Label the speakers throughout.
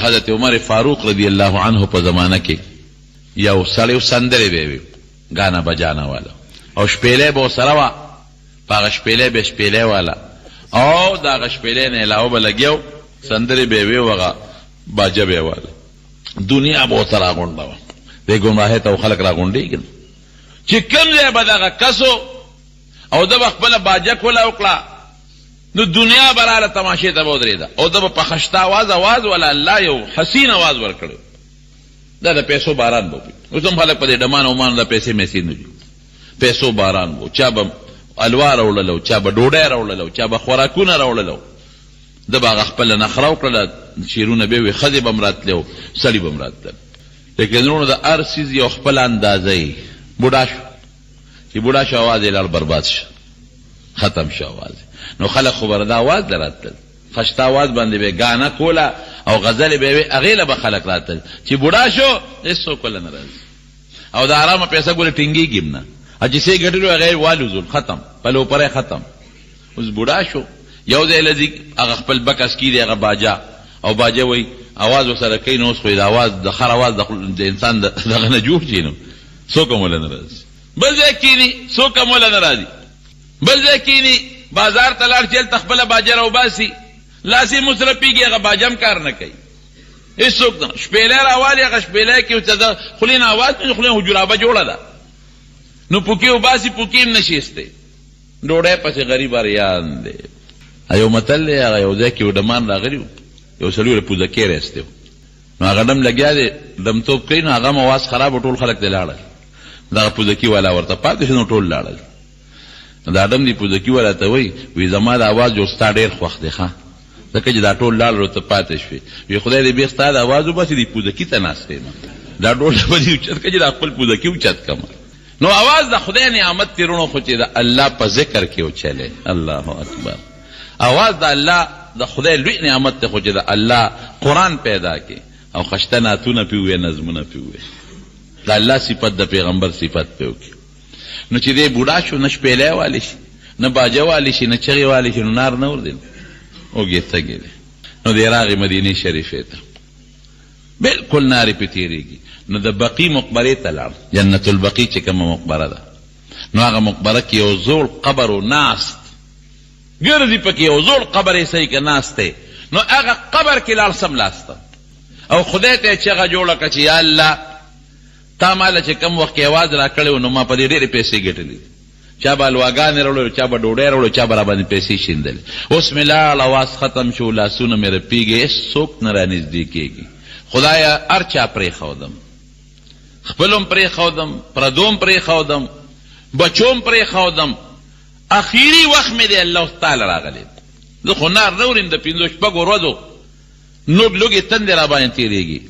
Speaker 1: حضرت عمر فاروق رضی الله عنه په زمانه کې یو سړی سندرې به وي غانا بجانا والا او شپېلې به سره وا پاغه شپېلې به شپېلې والا او دا شپېلې نه علاوه به لګیو سندرې به وي وغه باجه به والا دنیا به سره غونډه د ګمراهۍ ته خلک را غونډېږي چې کوم ځای به دغه کسو او د خپل باجه کوله وکړه نو دنیا براله تماشې ته به ودرېده او د په خشته आवाज ولا الله یو حسین आवाज ورکړو دا د پیسو باران بو اوس هم خلک په دې ډمان او مان د پیسې مېسې نه دي پیسو باران بو چا به الوا راوړلو چا به ډوډۍ راوړلو چا به خوراکونه راوړلو د باغ خپل نخره وکړله شیرونه به وي ښځې به هم راتلو سړي به هم راتلل لیکن وروڼو د هر څیز یو خپل اندازه بوډا شو چې بوډا شو आवाज یې لاړ برباد شو ختم شو आवाज نو خلک خو به د आवाज له راتلل خشته आवाज باندې به ګانا کوله او غزلې به وي هغې له به خلک راتلل چې بوډا شو هېڅوک له نه راځي او د ارامه پیسه ګورې ټینګېږي هم نه چې څه یې ګټلو هغه یې والوزول ختم پلوپری ختم اوس بوډا شو یو ځای لځي هغه خپل بکس کې دی هغه باجا او باجه وایي आवाज ورسره کوي نو اوس خو د आवाज د خر आवाज د انسان دغه نه جوړ شي نو څوک هم له نه راځي بل ځای کښېني څوک هم له نه راځي بل ځای کښېني بازار ته لاړ چې هلته خپله باجه راوباسي لاس یې مصرفېږي هغه باجه هم کار نه کوي هېڅوک نه شپېلی راوالي هغه شپېلی کې ورته د خولې نه اواز نه خولې خو جرابه جوړه ده نو پوکې وباسي پوکې هم نه شي ایستی ډوډۍ پسې غریب اریان دی یو متل دی هغه یو ځای کې یو ډمان راغلي و یو سړي ورته پوزکې رایستی و نو هغه ډم لګیا دی ډمتوب کوي نو هغه هم اواز خراب و ټول خلک دی لاړل دغه پوزکي والا ورته پاتې شو نو ټول لاړل دا ډم دی پوزکي والا ته وایي زما د اواز جو ستا ډېر خوښ دی ښه ځکه چې دا ټول لاړ ورته پاتې شوې وی خدای دې بیا ستا د اواز وباسي دې پوزکي ته ناست یم دا ډوډۍ به دې اوچت کړه چې دا خپل پوزکي اوچت کړم نو اواز د خدای نعمت دی وروڼو خو چې د الله په ذکر کې وچلی الله اکبر اواز د الله د خدای لوی نعمت دی خو چې د الله قرآن پیدا کې او خشته نعتونه پې ووایې نظمونه پې ووایې د الله صفت د پیغمبر صفت پې وکړي نو چې دی بوډا شو نه شپېلی والی شي نه باجه والی شي نه چغې والی شي نو نار نه ور دی اوږې تږې دی نو دی راغی مدینې شریفې ته بلکل نارې پې تېرېږي نو د بقي مقبرې ته لاړ جنت البقي چې کومه مقبره ده نو هغه مقبره کې یو زوړ قبر و ناست ګرځي پکې یو زوړ قبر یې صحیح که ناست دی نو هغه قبر کې لاړ سملاسته او خدای ته یې چغه جوړه کړه چې یا الله تا ماله چې کوم وخت کې اواز را کړی و نو ما په دې ډېرې پیسې ګټلې چا به الواګانې راوړلو چا به ډوډۍ راوړلو چا به را باندې پیسې شیندلې اوس مې لاړ اواز ختم شو لاسونه مې رپېږي هېڅوک نه را نږدې کېږي خدایه هر چا پرېښودم خپلم پرېښودم پردوم پرېښودم بچوم پرېښودم اخیري وخت مې دی الله تعالی راغلی زه خو نار نه وریم د پنځو شپږو ورځو نوږ لوږې تندې را باندې تېرېږي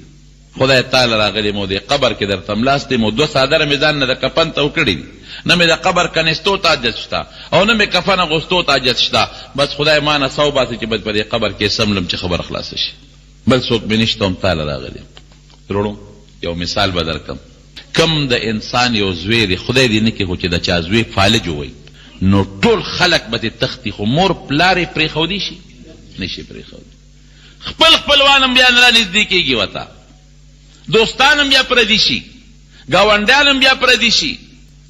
Speaker 1: خدای تعالی راغلی مو دې قبر کې درته ملاست مو دوه څادره مې ځان نه د کفن ته وکړي دي نه مې د قبر کنستو ته حاجت شته او نه مې کفن اغوستو ته حاجت شته بس خدای ما نه سو باسي چې بس په دې قبر کې سملم چې خبر خلاصه شي بل څوک مې نشته هم تعالی راغلی وروڼو یو مثال به درکړم کم د انسان یو زوی دی خدای دې نه کړي خو چې د چا زوی فالج ووایي نو ټول خلک به دې تختی خو مور پلار یې پرېښودی شي نشي پرېښودی خپل خپلوان هم بیا نه را نږدې کېږي ورته دوستان هم بیا پردي شي ګاونډیان هم بیا پردي شي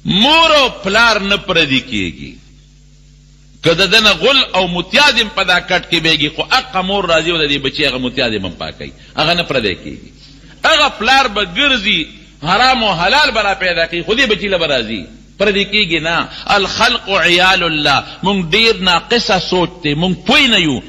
Speaker 1: مور او پلار نه پردي کېږي که د ده نه غل او متیاد هم په دا کټ کې بیږي خو حقه مور راځي او د دې بچي هغه متیاد هم پاکوي هغه نه پردی کېږي هغه پلار به ګرځي حرام او حلال به را پیدا کوي خو دې بچي له به راځي پردی کېږي نه الخلق عیال الله مونږ ډېر ناقصه سوچ دی مونږ پوه نه یو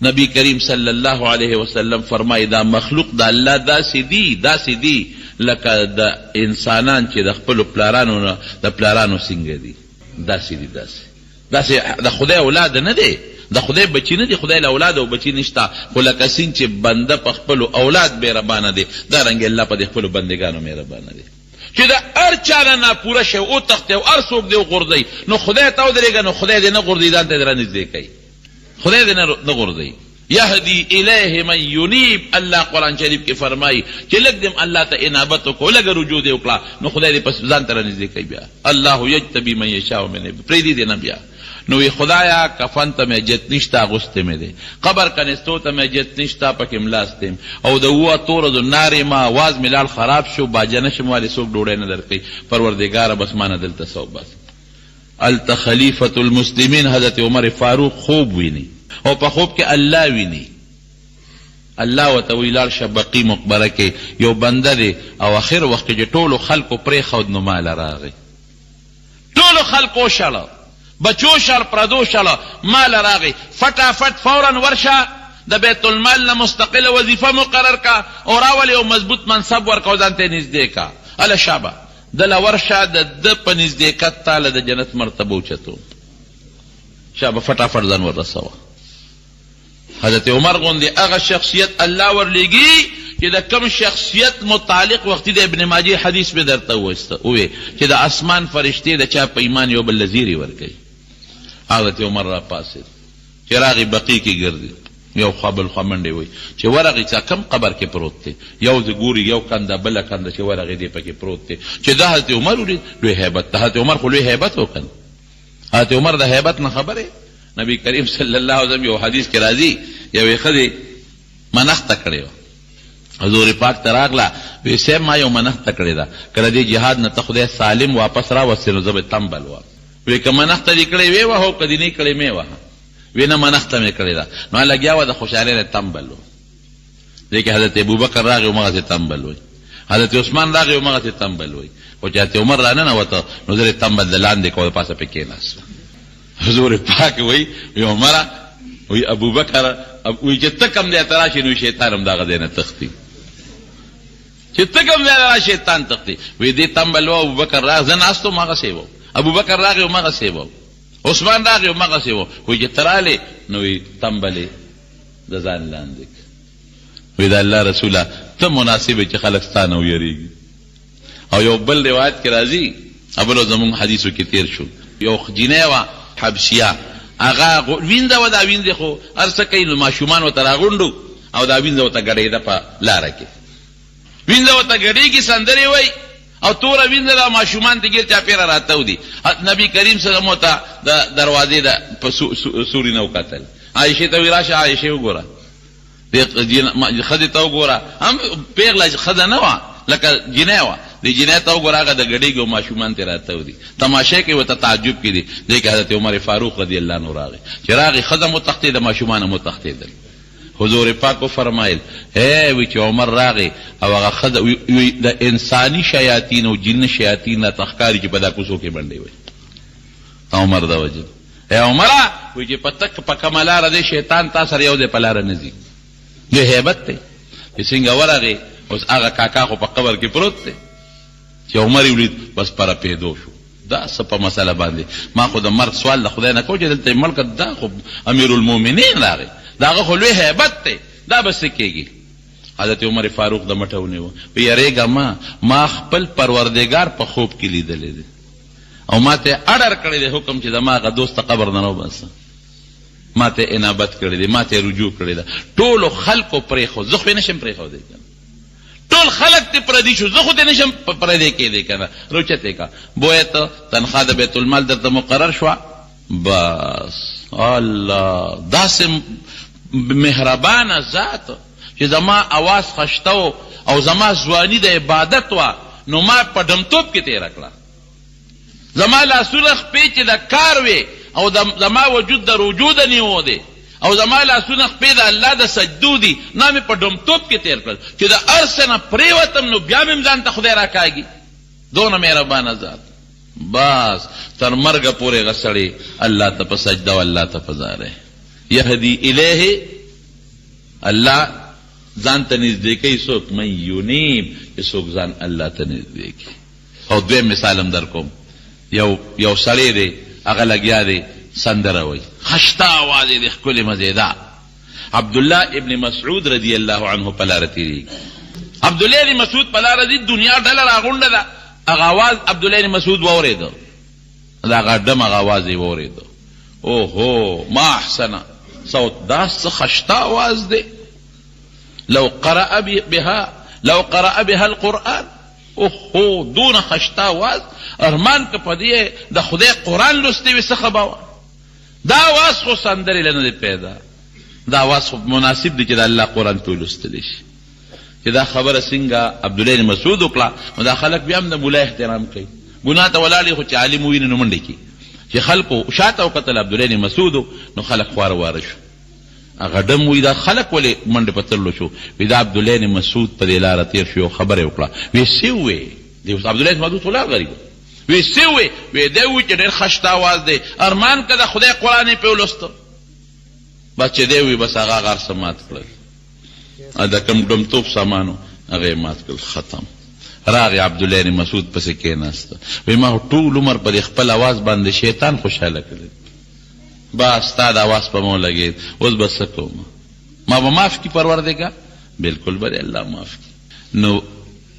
Speaker 1: نبی کریم صلی الله علیه وسلم فرمایي دا مخلوق د الله داسې دی لکه د انسانان چې د خپلو پلارانو نه د پلارانو څنګه دي داسې د خدای اولاد نه دی د خدای بچی نه دی خدای له اولاد او بچی نشته خو لکه څنګه چې بنده په خپلو اولاد مهربانه دی دارنګې الله په دې خپلو بندګانو مهربانه دی چې د هر چا نه ناپوره شی وتښتي او هر څوک دې وغورځوي نو خدای ته ودرېږه نو خدای دې نه غورځوي ځان ته دې رانږدې کوي خدای دې نه غورځوي یهدی الیه من ینیب الله قرآن شریف کې فرمایي چې لږ دې الله ته انابت وکړو لږه رجوع دې وکړه نو خدای دې پس ځان ته رانږدې کوي بیا الله یجتبي من یشاء من پرېږدي دې نه بیا نو وی خدایا کفن ته مې جت نشته اغوستې مې دی، قبر کنستو ته مې جت نشته پکې ملاستیم، او د اوه اتو ورځو نارې ما آواز مې لاړ خراب شو، باجه نشم والې څوک ډوډۍ نه درکوي، پروردګاره بس ما نه دلته څه بس. الته خلیفة المسلمین حضرت عمر فاروق خوب ویني، او په خوب کې الله ویني، الله ورته وی لاړ شه بقي مقبره کې یو بنده دی، او اخر وخت کې ټولو خلکو پرېښود نو ماله راغی، ټولو خلکو شړه، بچو شړ، پردو شړه، ماله راغی، فټافټ فورا ورشه د بیت المال نه مستقله وظیفه مقرر کا، او راول یو مضبوط منصب ورکو ځان ته نږدې کا، اله شابه دله ورشه د ده په نږدېکت تاله د جنت مرتبه اوچتو، شابه فټافټ ځان وررسوه. حضرت عمر غوندې هغه شخصیت الله ورلیږي چې د کم شخصیت متعلق وختي د ابن ماجه حدیث به درته ووې چې د اسمان فرشتې د چا په ایمان یو بل زیری ورکوي. حضرت عمر را پاسېد چې راغی بقي کې ګرځي، یو خوا بل خوا منډې وایي چې ورغی چې کم قبر کې پروت دی، یو زه ګوري یو کنده بله کنده چې ورغی دی پکې پروت دی، چې دا حضرت عمر ولید لوی هیبت. حضرت عمر خو لوی هیبت وکړ، حضرت عمر د هیبت نه خبره. نبی کریم صلی الله علیه وسلم یو حدیث کې راځي یوې ښځې منښته کړې وه، حضور پاک ته راغله وی صاحب ما یو منښته کړې ده، کله دې جهاد نه ته خدای سالم واپس راوستې نو زه به تمبل وم. وی که منښته دې کړې وې وه او که دې نه کړې مې وه، وی نه منښته مې کړې ده، نو لګیا وه د خوشحالۍ نه تمبل و. دې کې حضرت ابوبکر راغی همغسې تمبل وی، حضرت عثمان راغی همغسې تمبل وی، خو چې حضرت عمر را ننوته نو زه تمبل د لاندې کو د پاسه پې کېناست. حضور پاک وی عمره وی ابوبکر وی چې ته کم دی ته راشې نو شیطان هم دغه ځای نه تښتي، چې ته کم دی را شیطان تښتي. وی دې تمبل و ابوبکر راغی، زه ناست وم هغسې و، ابوبکر راغی همغسې و، عثمان راغی همغسې و، وی چې ته رالې نو وی تمبلې د ځان لاندې وی د الله رسوله ته مناسب چې خلک ستا نه ویرېږي. او یو بل روایت کې راځي، ابلو زمونږ حدیثو کې تیر شو، یو جینۍ وه حبشیه، هغه وینده وه، دا وینځې خو هر څه کوي نو ماشومان ورته راغونډو او دا وینځه ورته ګډېده په لاره کې، وینځه ورته ګډېږي، سندرې وایي او توره وینځه ده، ماشومان ته ګیر چاپېره راته دي. نبي کریم صلی الله علیه وسلم ورته د دروازې د په سوري نه وکتل، عایشې ته وی راشه عایشې وګوره، ښځې ته وګوره، هم پېغله ښځه نه وه لکه جینۍ وه، د جینۍ ته وګوره هغه د ګډېږي او ماشومان ترې راته دي، تماشې کوي ورته تعجب کې دي. دې کې حضرت عمر فاروق رضی الله عنه راغی، چې راغی ښځه مو تښتېده ماشومان هم وتښتېدل. حضور پاک وفرمایل وی چې عمر راغی او هغه ښځه وی د انساني شیاطین او جن شیاطین نه تښکاري چې په دا کوڅو کې منډې وایي. عمر دا وجه عمره وی چې په تک په کومه لاره دی شیطان تا سره یو دی په لاره نه ځي، دې هیبت دی چې څنګه ورغی. اوس هغه کاکا خو په قبر کې پروت دی، چې عمر یې ولید بس پره پیدو شو. دا څه په مسله باندې ما خو د مرګ سوال د خدای نه کو چې دلته ملک دا خو امیر المؤمنین راغی، دا هغه خو لوی هیبت دی، دا به څه کېږي. حضرت عمر فاروق د مټه ونیوه، وی یارېږه ما خپل پروردګار په خوب کې لیدلی دی او ما ته اډر کړی دی حکم چې زما هغه دوست ته قبر نه راوباسه، ما ته انابت کړی دی، ما ته رجوع کړی ده. ټولو خلکو پرېښود، زه خو یې نشم پرېښودی کنه، ټول خلک ته پردي شو، زه خو ته نشم پردی کېدی کنه، روچتې کا بویه ته تنخوا د بیت المال درته مقرر شوه، بس الله داسې مهربانه ذات چې زما اواز خشته او زما ځواني د عبادت وه، نو ما په ډمتوب کې تېره کړه، زما لاسونه خپې چې د کار وې او زما وجود د رجوع د نیو دی او زما لاسونه خپې د الله د سجدو دي، نه مې په ډمتوب کې تېر کړل چې د هر څه نه پرېوتم نو بیا مې ځان ته خدای راکاږي. دونه مهربانه ذات، بس تر مرګه پورې هغه سړی الله ته په سجده او الله ته په زاره یهدي الیه، الله ځان ته نږدې کوي څوک من یونیب، چې څوک ځان الله ته نږدې کوي. او دویم مثال هم در کوم، یو سړی دی هغه لګیا دی سندره وایي، خشته آواز یې دی ښکلې مزېدار. عبدالله ابن مسعود رضی الله عنه په لاره تېرېږي، عبدالله ابن مسعود په لاره ځي، دنیا ډله راغونډه ده، هغه آواز عبدالله ابن مسعود واورېده، د هغه ډم هغه آواز یې واورېده، اوهو ما احسنه صوت، دا څه خشته آواز دی، لو قرأ بها القرآن، اوهو دونه خشته آواز، ارمان که په دې د خدای قرآن لوستی وي څه خبره. دا आवाज خو سندرې له نه دی پیدا، دا आवाज خو مناسب دی چې د الله قرآن پې ولوستلی شي. چې دا خبره څنګه عبدالله بن مسعود وکړه، نو دا خلک بیا هم د مولا احترام کوي. ګناه ته ولاړ خو چې عالم وویني نو منډې کړي. چې خلکو شاته وکتل عبدالله بن مسعود نو خلک خواره واره شو. هغه ډم وایي دا خلک ولې منډې په تللو شو؟ وایي دا عبدالله بن مسعود په دې لاره تېر شو، خبره یې وکړه. وایي څه ووایې؟ عبدالله بن مسعود خو لا غریب وی څه وی؟ وی دی وی چې ډېر خشت آواز دی، ارمان که د خدای قرآن یې پې ولوسته. بس چې دی وی بس هغه غار څه مات کړل، د کوم ډمتوب سامانو هغه یې مات کړل، ختم. راغی عبدالله بن مسعود پسې کېناسته، وی ما ټول عمر په خپل آواز باندې شیطان خوشحاله کړی، بس ستا د آواز په مو لګېد، اوس به څه کوم؟ ما به معاف کړي پروردګار؟ بلکل به الله معاف کړي. نو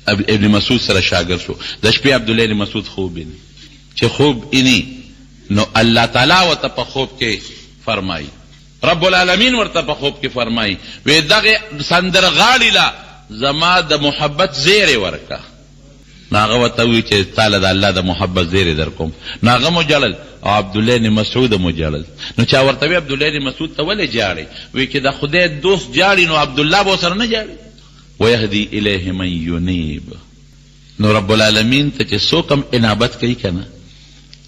Speaker 1: ابن مسعود سره شاګرد شو. د شپې عبدالله بن مسعود خوب ویني. چې خوب اینی نو الله تعالی ورته په خوب کې فرمایي، رب العالمین ورته په خوب کې فرمایي، وی دغه سندرغاړي له زما د محبت زیری ورکه. ناغه ورته وی چې تعالی د الله د محبت زیری در کوم. ناغه مو جړل او عبدالله بن مسعود مو جړل. نو چا ورته وی عبدالله بن مسعود ته ولې جاړي؟ وی چې د خدای دوست جاړي نو عبدالله به سره نه جاړي. ويهدي الیه من ینیب. نو رب العالمین ته چې څوک هم انابت کوي کنه،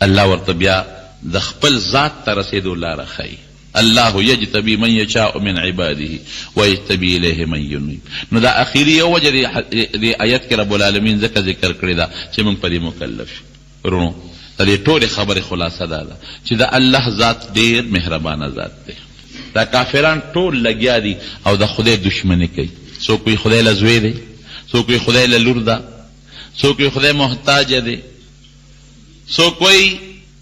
Speaker 1: الله ورته بیا د خپل ذات ته رسېدو لاره ښیي. الله یجتبی من یشاء من عباده ویجتبی الیه من ینیب. نو دا اخیری یو وجه دی آیت کې رب العالمین ځکه ذکر کړی دا چې موږ په دې مکلف شو. ورونو د دې ټولې خبرې خلاصه دا ده چې د الله ذات ډېر مهربانه ذات دی. دا کافران ټول لګیا دي او د خدای دشمني کوي. څوک وي خدای له زوی دی، څوک وي خدای له لور ده، څوک وي خدای محتاج دی، څوک وي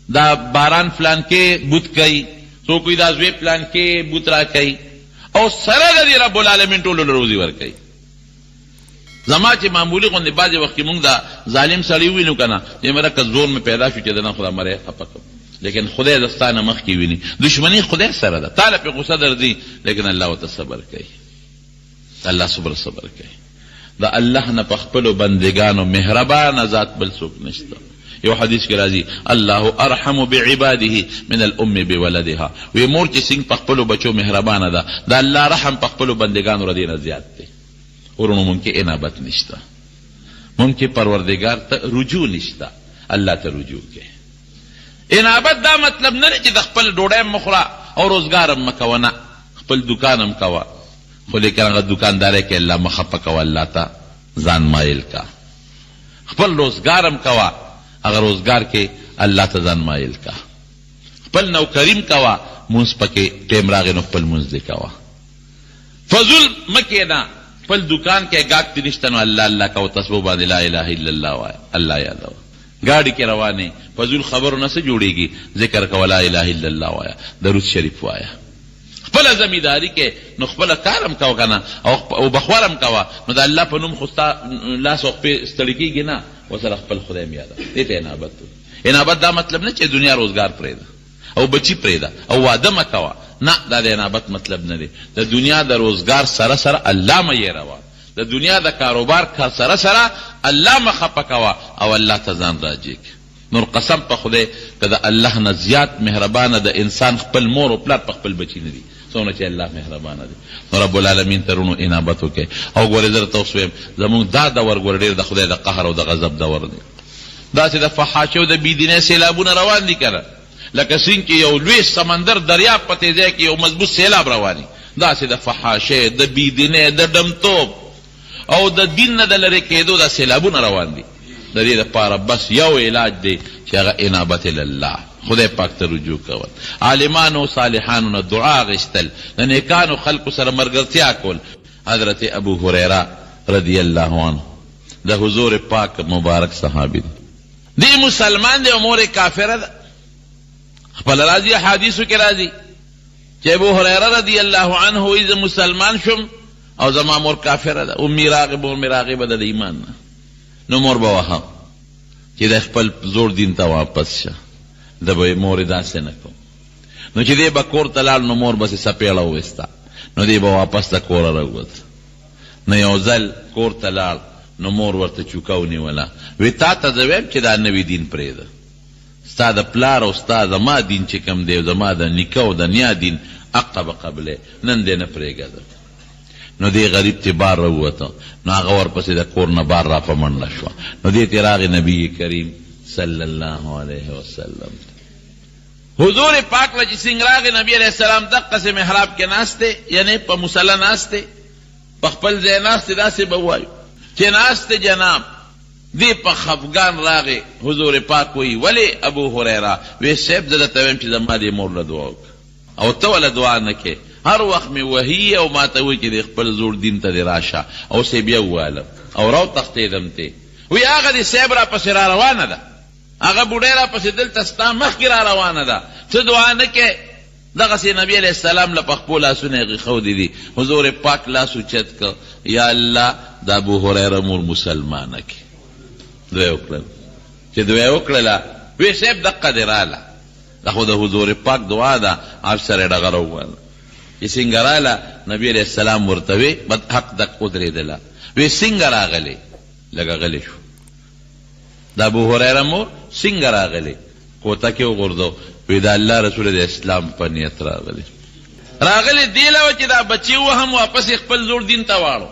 Speaker 1: دا باران فلان کې بوت کوي، څوک وي دا زوی فلان کې بوت را کوي، او سره د رب العالمین ټولو له روزي ورکوي. زما چې معمولي غوندې بعضې وخت کې مونږ دا ظالم سړي ووینو که نه چې مره که زور مې پیدا شو چې د نه خدا مری خفه کړم، لیکن خدای د ستا نه مخکې ویني. دشمني خدای سره ده، تا له پې غصه درځي لیکن الله ورته صبر کوي. الله صبر کوي. د الله نه په خپلو بندګانو مهربانه ذات بل څوک نشته. یو حدیث کې راځي الله ارحم بعباده من الام بولدها. وی مور چې څنګه په خپلو بچو مهربانه ده، د الله رحم په خپلو بندګانو ردی نه زیات دی. ورونو مونږ کې انابت نشته، مونږ کې پروردګار ته رجوع نشته، الله ته رجوع کې. انابت دا مطلب نه دی چې د خپل ډوډۍ مخوره او روزګار هم مکوه، نه خپل دکان هم کوه، خو لیکن هغه دکانداری کې الله مخفه کوه، الله ته ځان مایل کا. خپل روزګار هم کوه، هغه روزګار کې الله ته ځان مایل کا. خپل نوکریم کوه، مونځ پکې ټیم راغی نو خپل مونځ دې کوه. فضول مه کښېنه، خپل دکان کې ګاګ دې نشته نو الله الله کوه، تسبیح باندې لا اله الا الله وایه، الله یادوه. ګاډي کې روانې فضول خبرو نه څه جوړېږي، ذکر کوه لا اله الا الله وایه، درود شریف وایه. خپل زمیداری کې نو خپل کارم کوه کنه او بخورم کوه، نو د الله په نوم خو ستا لاس او خپې ستړي کېږي نه، ورسره خپل خدای م یاده. دې ته انابت. انابت دا مطلب نه چې دنیا روزګار پرېږده او بچي پرېږده او واده مه کوه، نه دا د انابت مطلب نه دی. د دنیا د روزګار سره سره الله مه یېروه، د دنیا د کاروبار سره سره الله مه خفه کوه او الله ته ځان راجع کړه. نور قسم په خدای که د الله نه زیات مهربانه د انسان خپل مور او پلار په خپل بچي نه دي، څومره چې الله مهربانه دی. نو رب العالمین ته رونو انابت وکړئ. او ګورې زه درته اوس ویم زمونږ دا دور ګوره ډېر د خدای د قهر او د غضب دور دی. داسې د فحاشۍ او د بېدینۍ سیلابونه روان دي که نه، لکه سیند کې یو لوی سمندر دریاب په تیزۍ کې یو مضبوط سیلاب رواني، داسې د فحاشۍ، د بېدینۍ، د ډمتوب او د دین نه د لرې کېدو دا سیلابونه روان دي. د دې دپاره بس یو علاج دی چې هغه انابت الله، خدای پاک ته رجوع کول، عالمانو صالحانو نه دعا غشتل، د نیکانو خلقو سره ملګرتیا کول. حضرت ابو هریره رضی الله عنه د حضور پاک مبارک صحابي دی، مسلمان دی او مور کافره ده. خپل راځي حدیثو کې راځي چې ابو هریره رضی الله عنه وایي زه مسلمان شم او زما مور کافره ده، امي راغبه ده د ایمان نه. نو مور به وهم چې د خپل زوړ دین ته واپس شه، د به مور داسې نه کوم. نو چې دی به کور ته لاړ نو مور بسې سپېړه وویسته، نو دی به واپس د کوره راووت. نو یو ځل کور ته لاړ نو مور ورته چوکه ونیوله، وی تا ته زه ویم چې دا نوي دین پرېږده، ستا د پلار او ستا زما دین چې کوم دی زما د نیکه او د نیا دین حقه به قبلې نن دې نه پرېږده. نو دې غریب تی بار راووته، نو هغه ورپسې د کور نه بار را په منډه شوه. نو دې تی راغی نبی کریم صلی الله علیه وسلم. حضور پاک له چې څنګه راغی نبی علیہ السلام دقسې محراب کې ناست دی، یعنی په مصله ناست دی، په خپل ځای ناست دی. داسې به وایو چې ناست دی جناب. دی په خفګان راغی. حضور پاک وی ولی ابو هریره وی صاحب زه درته وایم چې زما دې مور له دعا وکړه او ته وله دعا نه کې. هر وخت مې وهي او ما ته وایي چې د خپل زوړ دین ته دې راشه او سې بیا ووالم او راو تښتېدم ته. وی هغه دې صاحب را پسې را روانه ده، هغه بوډۍ را پسې دلته ستا مخکې را روانه ده، څه دعا نه کې. دغسې نبي علیہ السلام له په خپلو لاسونه یې غېښودي دي. حضور پاک لاس اوچت کړ، یا الله د ابو هریره مور مسلمانه کې. دوی وکړل چې دوی وکړله وی صاحب دقه دې راله. دا خو د حضور پاک دعا ده. عرش سره یې ډغره وویله چې څنګه راله. نبي علیہ السلام ورته وی بد حق دق ودرېدله. وی څنګه راغلی؟ لږه غلی شو. د ابو هریره مور څنګه راغلی؟ کوټه کې وغورځو. وی د الله رسول د اسلام په نیت راغلی. دې له وه چې دا بچي و هم واپس خپل زوړ دین ته واړو،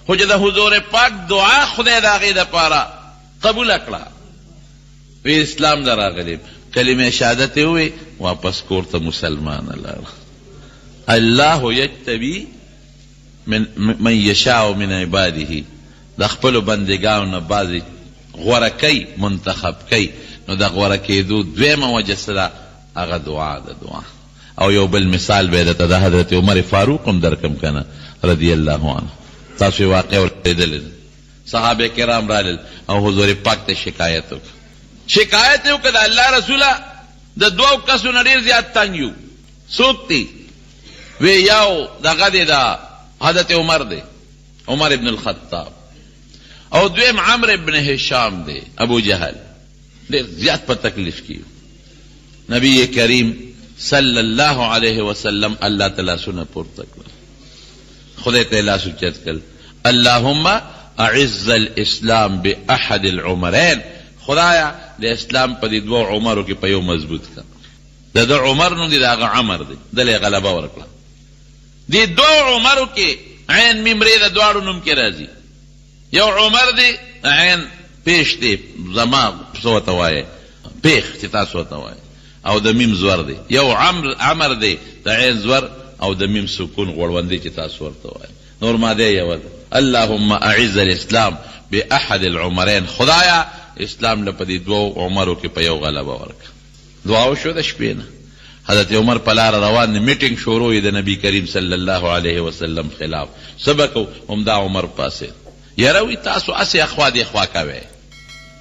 Speaker 1: خو چې د حضور پاک دعا خدای د هغې دپاره قبوله کړه. وی اسلام ته راغلی، کلمه شهادت یې ووی، واپس کور ته مسلمانه لاړه. الله یجتبی من یشاء من عباده. د خپلو بندګانو نه بعضې غوره کوي، منتخب کوي. نو د غوره کېدو دویمه وجه څه ده؟ هغه دعا ده. دعا. او یو بل مثال به درته د حضرت عمر فاروق هم درکم کنه رضی الله عنه. تاسو یې واقع اورېدلې ده. صحابه کرام رالل او حضور پاک ته شکایت وکړه. شکایت یې وکړه د الله رسوله د دوو کسو نه ډېر زیات تنګ یو. څوک دی؟ وی یو دغه دی د حضرت عمر دی، عمر ابن الخطاب، او دویم عمرو ابن هشام دی، ابو جهل. ډېر زیات په تکلیف کې. نبی کریم صلی الله علیه وسلم الله تعالی سونه پورته کړل، خدای ته لاس اوچت کړل، اللهم اعز الاسلام باحد العمرین. خدایا د اسلام په دې دوه عمرو کې په یو مضبوط کړه. د دو عمر نوم دی د هغه عمر دی، دله غلبه ورکړه. دې دوه عمرو کې عین میم ری د دواړو نوم کې راځي. یو عمر دی عین پیش دی، زما څه ورته وایي پیښ چې تاسو ورته وایي، او د میم زور دی. یو عمر دی د عین زور او د میم سکون غوړوندی چې تاسو ورته وایي. نور ماده یو ده. اللهم اعز الاسلام باحد العمرین. خدایا اسلام له په دې دوو عمرو کې په یو غلبه ورکړه. دعا وشوه د شپې نه. حضرت عمر په لاره روان دی، میټینګ شروع یې د نبی کریم صلی الله علیه وسلم خلاف. سبق همدا عمر پاسې یاره وی تاسو اسې اخوا دې خوا کوئ،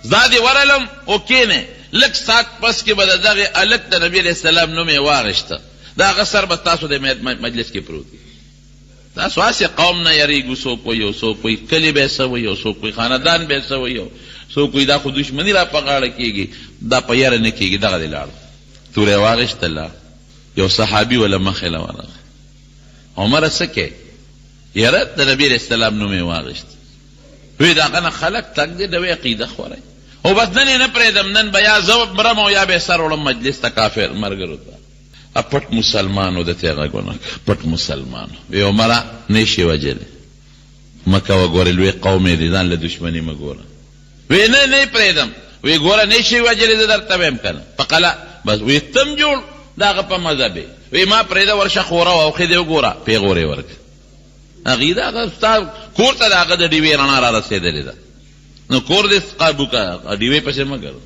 Speaker 1: زه دې ورلم او کینې لږ ساعت پس کې به د دغې هلک د نبي علیه السلام نوم یې واغېسته، د هغه سر به تاسو د مجلس کې پروت وي. تاسو هسې قوم نه یریږو، څوک وایي او څوک وایي کلي به یې څه وایي او څوک وایي خاندان به یې څه وایي او څوک وایي دا خو دشمني را په غاړه کېږي، دا په یره نه کېږي. دغه دې لاړو، توره یې واغېستله، یو صحابي وله مخې له ورغی. عمره څه کې؟ یره د نبي علیه السلام نوم یې واغېست. وی د هغه نه خلک تګ دی، د وی عقیده خوری او بس نن یې نه پرېږدم، نن به یا زه مرم او یا به یې سر وړم مجلس ته کافر ملګرو ته. پټ مسلمان و د ته یې غږونه پټ مسلمان. وی عمره نه شي وجلی، مه کوه ګورې لوی قوم یې دی، ځان له دشمني مه ګوره. وی نه نه یې پرېږدم. وی ګوره نه شي وجلی، زه درته ویم که نه په قلعه. بس وی تم جوړ د هغه په مذهب یې. وی ما پرېږده ورشه خوره واوښې دې وګوره پیغور یې ورکړه. هغې د هغه ستا کور ته د هغه د ډیوې رڼا را رسېدلې ده، نو کور دې قابو که ډیوې پسې مه ګرځه.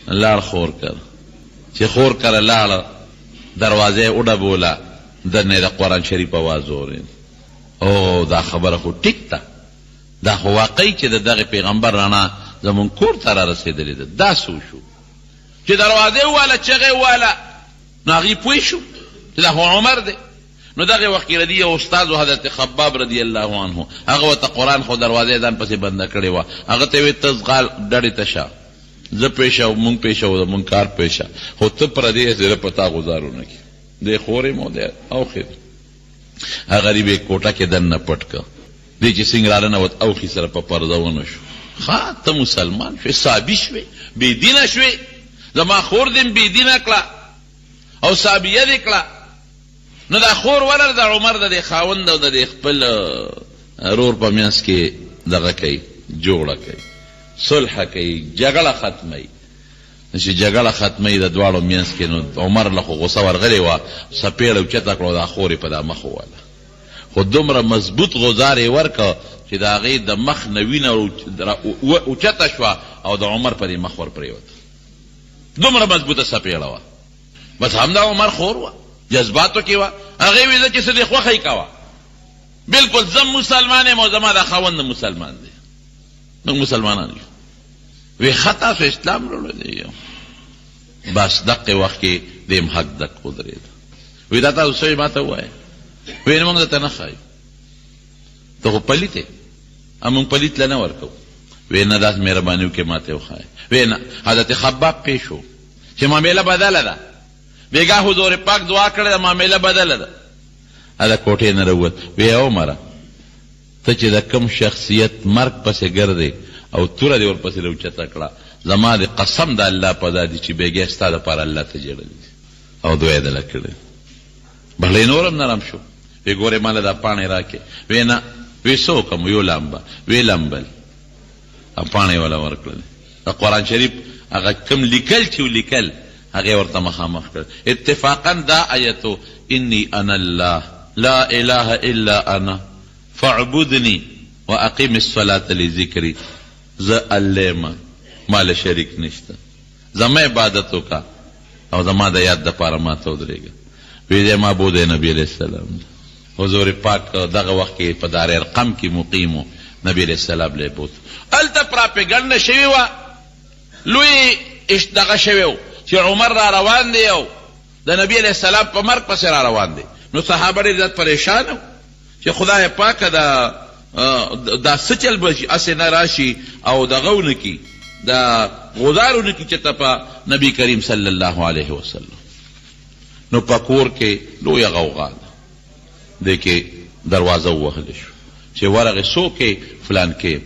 Speaker 1: لاړ خور کر چې خور کره لاړه، دروازه یې وډبوله، دنه یې د قرآن شریف اواز اورېد. او دا خبره خو ټیک ده، دا خو واقعي چې د دغې پیغمبر رڼا زمونږ کور ته را رسېدلې ده. دا څه وشو چې دروازه یې وواله، چغې یې وواله، نو هغې پوه شو چې دا خو عمر دی. نو دغه وخت کې ردي یو استاد و حضرت خباب رضی الله عنه، هغه ورته قرآن خو دروازه ځان پسې بنده کړې وه. هغه ته یې ویل ته ځغال ډډې ته شه، زه پېښه او مونږ پېښه او مونږ کار پېښه، خو ته پردې یې زه په تا ګزارو نه کړي. دی خور یې مو دی اوښې، هغه غریب یې کوټه کې دننه پټ کړه. دی چې څنګه راننوت اوښي سره په پرده ونه شو. ښه ته مسلمان شوې، صابي شوې، بېدینه شوې، زما خور دې بې دینه کړه او صابیه دې کړه، نو دا خور ولر د عمر د دې خاوند او د دې خپل رور په منځ کې دغه کوي، جوړه کوي، صلح کوي، جګړه ختموي. چې جګړه ختموي د دواړو منځ کې، نو عمر له خو غصه ورغلې وه، څپېړه اوچته کړه او دا خور یې په دا مخ وواله، خو دومره مضبوط غوزار یې ورکړه چې د هغې د مخ نه وینه اوچته شوه او د عمر په دې مخ ور پرېوته. دومره مضبوطه څپېړه وه. بس همدا عمر خور وه، جذباتو کې وه. هغې ویل چې څه دې خوښه یې کوه، بلکل زم مسلمان یم او زما دا خاوند مسلمان دی، موږ مسلمانان یو. وی خطا سو اسلام وروړو دی. بس دقه وخت کې دیم حق دک ودرېد. وی دا تاسو څه ماته ووایه؟ وی موږ درته نه ښایو، ته خو پلیت یې، موږ پلیت له نه ورکوو. وی نه داسې مهرباني وکړې ماته وښایه. وی نه. حضرت خباب پیش و چې معامله بدله ده، بیګا حضور پاک دعا کړې ده معامله بدله ده. هغه کوټې نه راووت. وی عمره ته چې د کوم شخصیت مرګ پسې ګرځې او توره دې ورپسې راوچته کړه، زما د قسم د الله په دا دي چې بیګا ستا دپاره الله ته جړلي او دعا یې دله کړې. بهلی نور هم نرم شو. وی ګورې ماله دا پاڼې راکې. وی نه. وی څه وکړم؟ یو لامبه. وی لمبل پاڼې وله ورکړلې. د قرآن شریف هغه کوم لیکل چې لیکل هغې ورته مخامخ کړ. اتفاقا دا آیتو انی انا الله لا اله الا انا فاعبدنی واقیم الصلاة لذکری، زه الله ما مال شریک نشته، زما عبادت وکړه او زما د یاد دپاره ما ته ودرېږه. وی دی معبود نبی علیه السلام. حضور پاک دغه وخت کې په دار ارقم کې مقیم و. نبی علیه السلام لی بوت. هلته پراپګنډه شوې وه، لوی دغه شوی و چې عمر را روان دی او د نبی علیه السلام په مرګ پسې را روان دی. نو صحابه ډېر زیات پریشان و چې خدای پاکه دا څه چل به هسې نه راشي او دغه ونه کي، دا غدار ونه کي چې ته په نبي کریم صلی الله علیه وسلم. نو په کور کې لویه غوغا ده، دی کې دروازه ووهلی شو چې ورغې څوک یې؟ فلان کې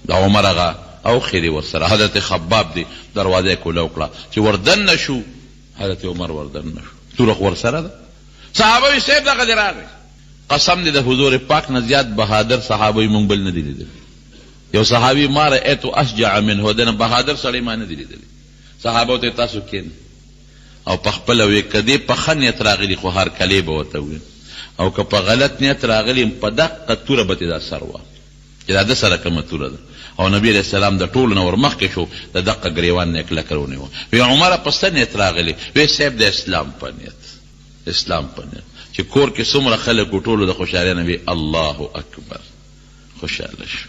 Speaker 1: د عمر هغه او خیری ورسره. حضرت خباب دی دروازه کوله وکړه چې وردن شو. حضرت عمر وردن شو، توره ورسره ده. صحابه وی صاحب دغه دی راغی. قسم دی د حضور پاک نه زیات بهادر صحابه مونږ بل نه دی لیدلی. یو صحابي ما رأیت اشجع منه، دنه بهادر سړی ما نه دی لیدلی. صحابه ته تاسو کېن او په خپل وی کدی په ښه نیت راغلی خو هر کلی به ورته وي، او که په غلط نیت راغلی په دقه توره به دا سر وه چې دا د سره کومه توره ده. او نبی علیه السلام د ټولو نه ورمخکې شو، د دقه ګریوان نه یې کلکه ونیوه. وی عمره په څه نیت راغلی؟ وی صاحب د اسلام په نیت، اسلام په نیت چې کور کې څومره خلک و ټولو د خوشحالۍ نه وی الله اکبر خوشحاله شو.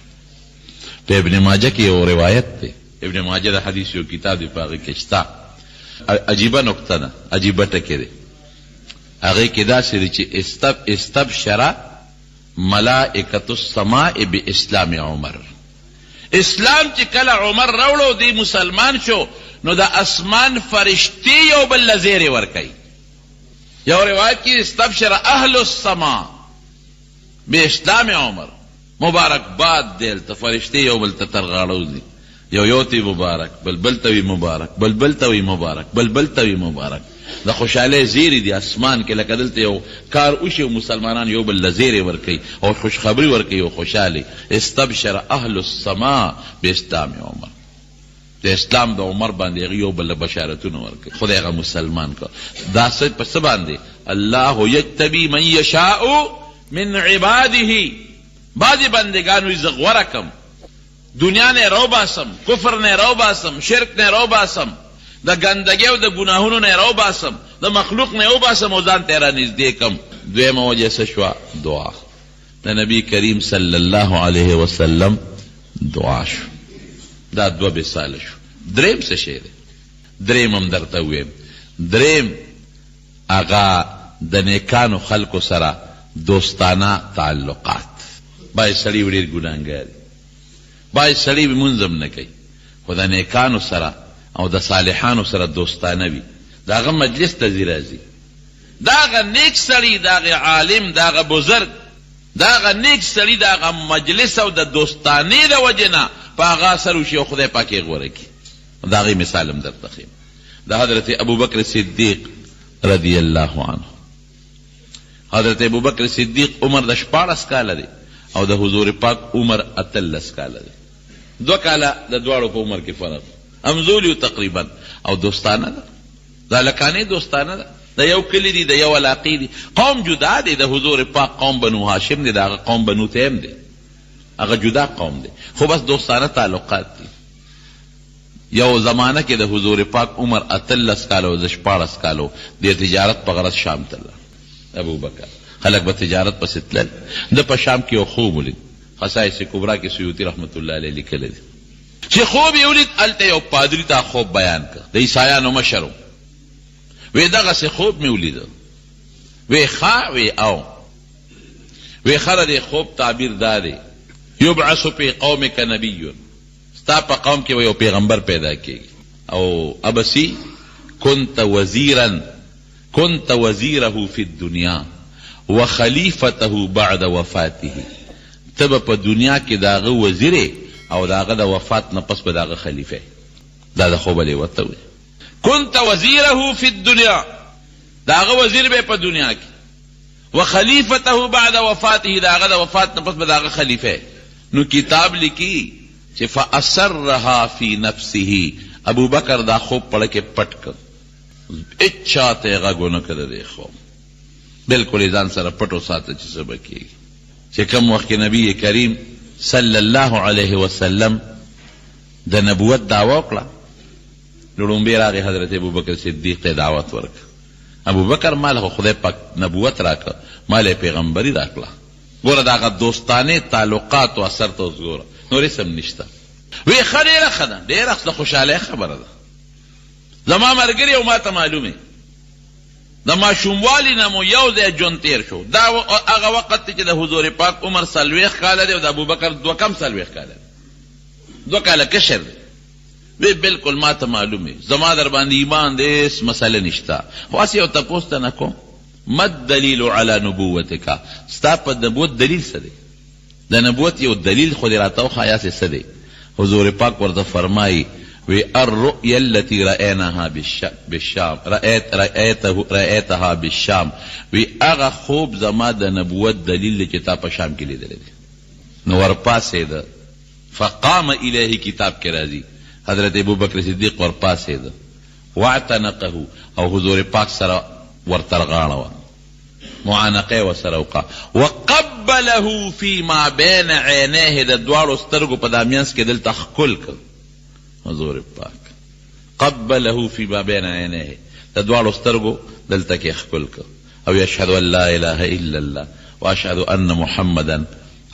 Speaker 1: په ابن ماجه کې یو روایت دی، ابن ماجه د حدیث یو کتاب دی، په هغې کې شته عجیبه نکته ده، عجیبه ټکې دی. هغې کې داسې دی چې استبشر ملائکة السماء باسلام عمر. اسلام چې کله عمر راوړو دی مسلمان شو، نو د اسمان فرشتي یو بل له زیرې ورکوي. یو روایت کې استبشر اهل السماء باسلام عمر، مبارکباد دی هلته فرشتي یو بل ته ترغاړو دي، یو ته مبارک، بل ته وي مبارک، بل ته وي مبارک، بل ته وي مبارک. د خوشحالۍ زیرې دي اسمان کې، لکه دلته یو کار وشي او مسلمانان یو بل له زیرې ورکوي او خوشخبري ورکوي او خوشحالي. استبشر اهل السماء باسلام عمر، د اسلام د عمر باندې هغې یو بل له بشارتونه ورکوي. خدای هغه مسلمان کړه. دا څه په څه باندې؟ الله یجتبي من یشاء من عباده. بعضې بندګانو یې زه غوره کم، دنیا نه رو باسم، کفر نه رو باسم، شرک نه رو باسم، د ګندګۍ او د ګناهونو نه رو باسم، د مخلوق نه وباسم او ځان ته رانږدې کم. دویمه وجه څه شوه؟ دعا. د نبی کریم صلی الله علیه وسلم دعا شو. دا دوه مثاله شو. دریم څه شی دی؟ دریم هم درته ویم. دریم هغه د نیکانو خلکو سره دوستانه تعلقات. باید سړي ډېر ګناهګار، باید سړي لمونځ هم نه کوي، خو د نیکانو سره او د صالحانو سره دوستانه وي. د هغه مجلس ته ځي راځي، د هغه نیک سړي، د هغه عالم، د هغه بزرګ، د هغه نیک سړي د هغه مجلس او د دوستانې د وجې نه په هغه اثر وشي او خدای پاک یې غوره کړي. د هغې مثال هم درته ښیم. دا حضرت ابو بکر صدیق رضی اللہ عنہ. حضرت ابو بکر صدیق عمر د 14 کاله دی او د حضور پاک عمر 13 کاله دی. 2 کاله د دواړو په عمر کې فرق امزولیو تقریبا او دوستانه ده. دا لکانه دوستانه ده. د یو کلی دی، د یو علاقې دی، قوم جدا دی. د حضور پاک قوم بنو هاشم دی، دا قوم بنو تیم دی، هغه جدا قوم دی، خو بس دوستانه تعلقات دی. یو زمانه کې د حضور پاک عمر 13 کالو او 14 کالو د تجارت په غرض شام ته لاړ. ابو بکر خلک به تجارت پسې تلل. د په شام کې یو خوب ولید، خصائص کبرا کې سیوطي رحمت الله علیه لیکلی دی چې خوب یې ولید. هلته یو پادري ته خوب بیان کړ، د عیسایانو مشر و. وی دغسې خوب مې ولیده. وی ښه؟ وی او. وی ښه د خوب تعبیر دا دی یبعث فی قومک نبی، ستا په قوم کې یو پیغمبر پیدا کېږي. او ابسی كنت وزیره فی الدنیا وخلیفته بعد وفاته، تب په دنیا کې داغه وزیره او داغه د وفات نه پس به داغه خلیفه. دا د خوب له وته وي. كنت وزیره فی الدنیا، داغه وزیر به په دنیا کې، وخلیفته بعد وفاته، داغه د وفات نه پس به داغه خلیفه. نو کتاب لیکي چې فاثرها فی نفسه، ابو بکر دا خوب پړه کې پټ کړ، اچھا ته غږونه کړه دی خوب بالکل ځان سره پټو ساته چې څه به کېږي. چې کوم وخت نبی کریم صلی الله علیه وسلم د نبوت دعوه وکړه، لومبی راغی حضرت ابو بکر صدیق ته دعوت ورکړه. ابو بکر مال خو خدای پاک نبوت راکړه، مال پیغمبري راکړه. ګوره دغه دوستانه تعلقات او اثر ته وګوره، نورې سم نشته. وی ښه ډېره ښه ده، ډېره د خوشحالۍ خبره ده. زما ملګري او ما ته معلومې د ماشوموالي نه مو یو ځای ژوند تېر شو. دا هغه وخت چې د حضور پاک عمر 40 کاله دی او د ابوبکر 2 کاله دی، 2 کاله کشر دی. وی بالکل ما ته معلومې، زما در باندې ایمان دی، هېڅ مسله نشته. خو هسې یو تپوس ته نه کوم، ما الدلیل علی نبوتک، ستا په نبوت دلیل څه دی؟ د نبوت یو دلیل خو دې راته وښایه چې څه دی. حضور پاک ورته فرمایي وی الرؤیا التي رأيناها بالشام رأيتها بالشام، وی هغه خوب زما د نبوت دلیل دی چې تا په شام کې لیدلی دی. نو ورپاسېده، فقام الیه کتاب کې راځي حضرت ابو بکر صدیق ورپاسېده، واعتنقه، او حضور پاک سره ورترغاړه وه، معانقه ورسره وکړه. وقبله فی ما بین عینیه، د دواړو سترګو په دا منځ کې دلته ښکل کړ حضور پاک. قبله فی ما بین عینیه، د دواړو سترګو دلته کې ښکل کړ. او یشهد ان لا اله الا الله واشهد ان محمدا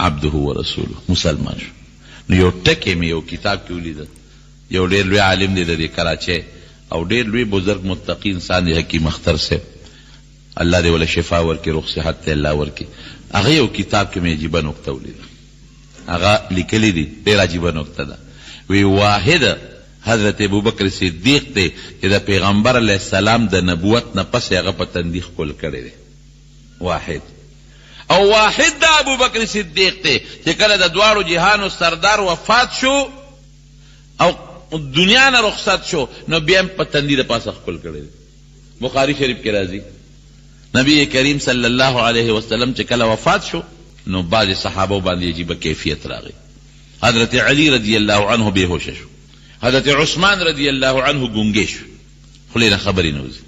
Speaker 1: عبده ورسوله، مسلمان شو. نو یو ټکی مې یو کتاب کې ولیده، یو ډېر لوی عالم دی د کراچۍ او ډېر لوی بزرګ متقی انسان دی حکیم اختر صاحب، الله دې ولا شفا ورکړي، روغ صحت ته الله ورکړي. هغه یو کتاب کې مې عجیبه نکته ولیده، هغه لیکلی دی، ډېر عجیبه نکته ده. وی واحد حضرت ابو بکر صدیق ته چې د پیغمبر علیه السلام د نبوت نه پس هغه په تندیخ کول کړی دی، واحد. او واحد د ابو بکر صدیق ته چې کله د دواړو جهانو سردار وفات شو او دنیا نه رخصت شو، نو بیا هم په تندي د پاسه ښکل کړی دی. بخاري شریف کې راځي نبی کریم صلی الله علیه وسلم چې کله وفات شو، نو بعض صحابه باندې عجیبه کیفیت راغی. حضرت علی رضی الله عنه بېهوشه شو، حضرت عثمان رضی الله عنه ګونګې شو، خولې نه خبرې نه وځي.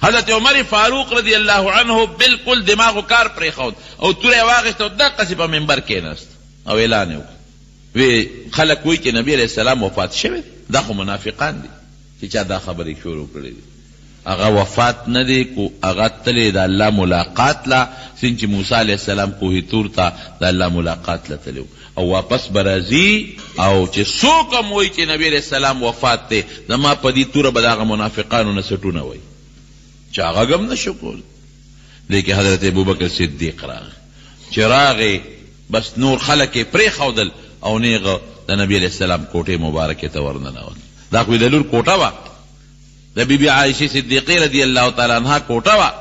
Speaker 1: حضرت عمر فاروق رضی الله عنه بالکل دماغو کار پرېښود او توره یې واخېسته او دقسې په منبر کېناست او اعلان یې وکړ. وی خلک وایي چې نبی علیه السلام وفات شوی، دا خو منافقان دي چې چا دا خبرې شروع کړې دي. هغه وفات نه دی، کو هغه تللی د الله ملاقات لا، څنګه چې موسی علیه السلام کوه طور ته د الله ملاقات له تللی او واپس به راځي. او چې څوک هم وایي چې نبی علیه السلام وفات دی، زما په دې توره به د هغه منافقانو نه سټونه وایي چې هغه غم نه شو کول. لیکن حضرت ابوبکر صدیق راغی، چې راغی بس نور خلک یې پرېښودل او نیغه د نبی علیه السلام کوټې مبارکې ته ورننوت. دا خو د لور کوټه وه، د بیبي عایشې صدیقې رضی الله تعالی عنها کوټه وه،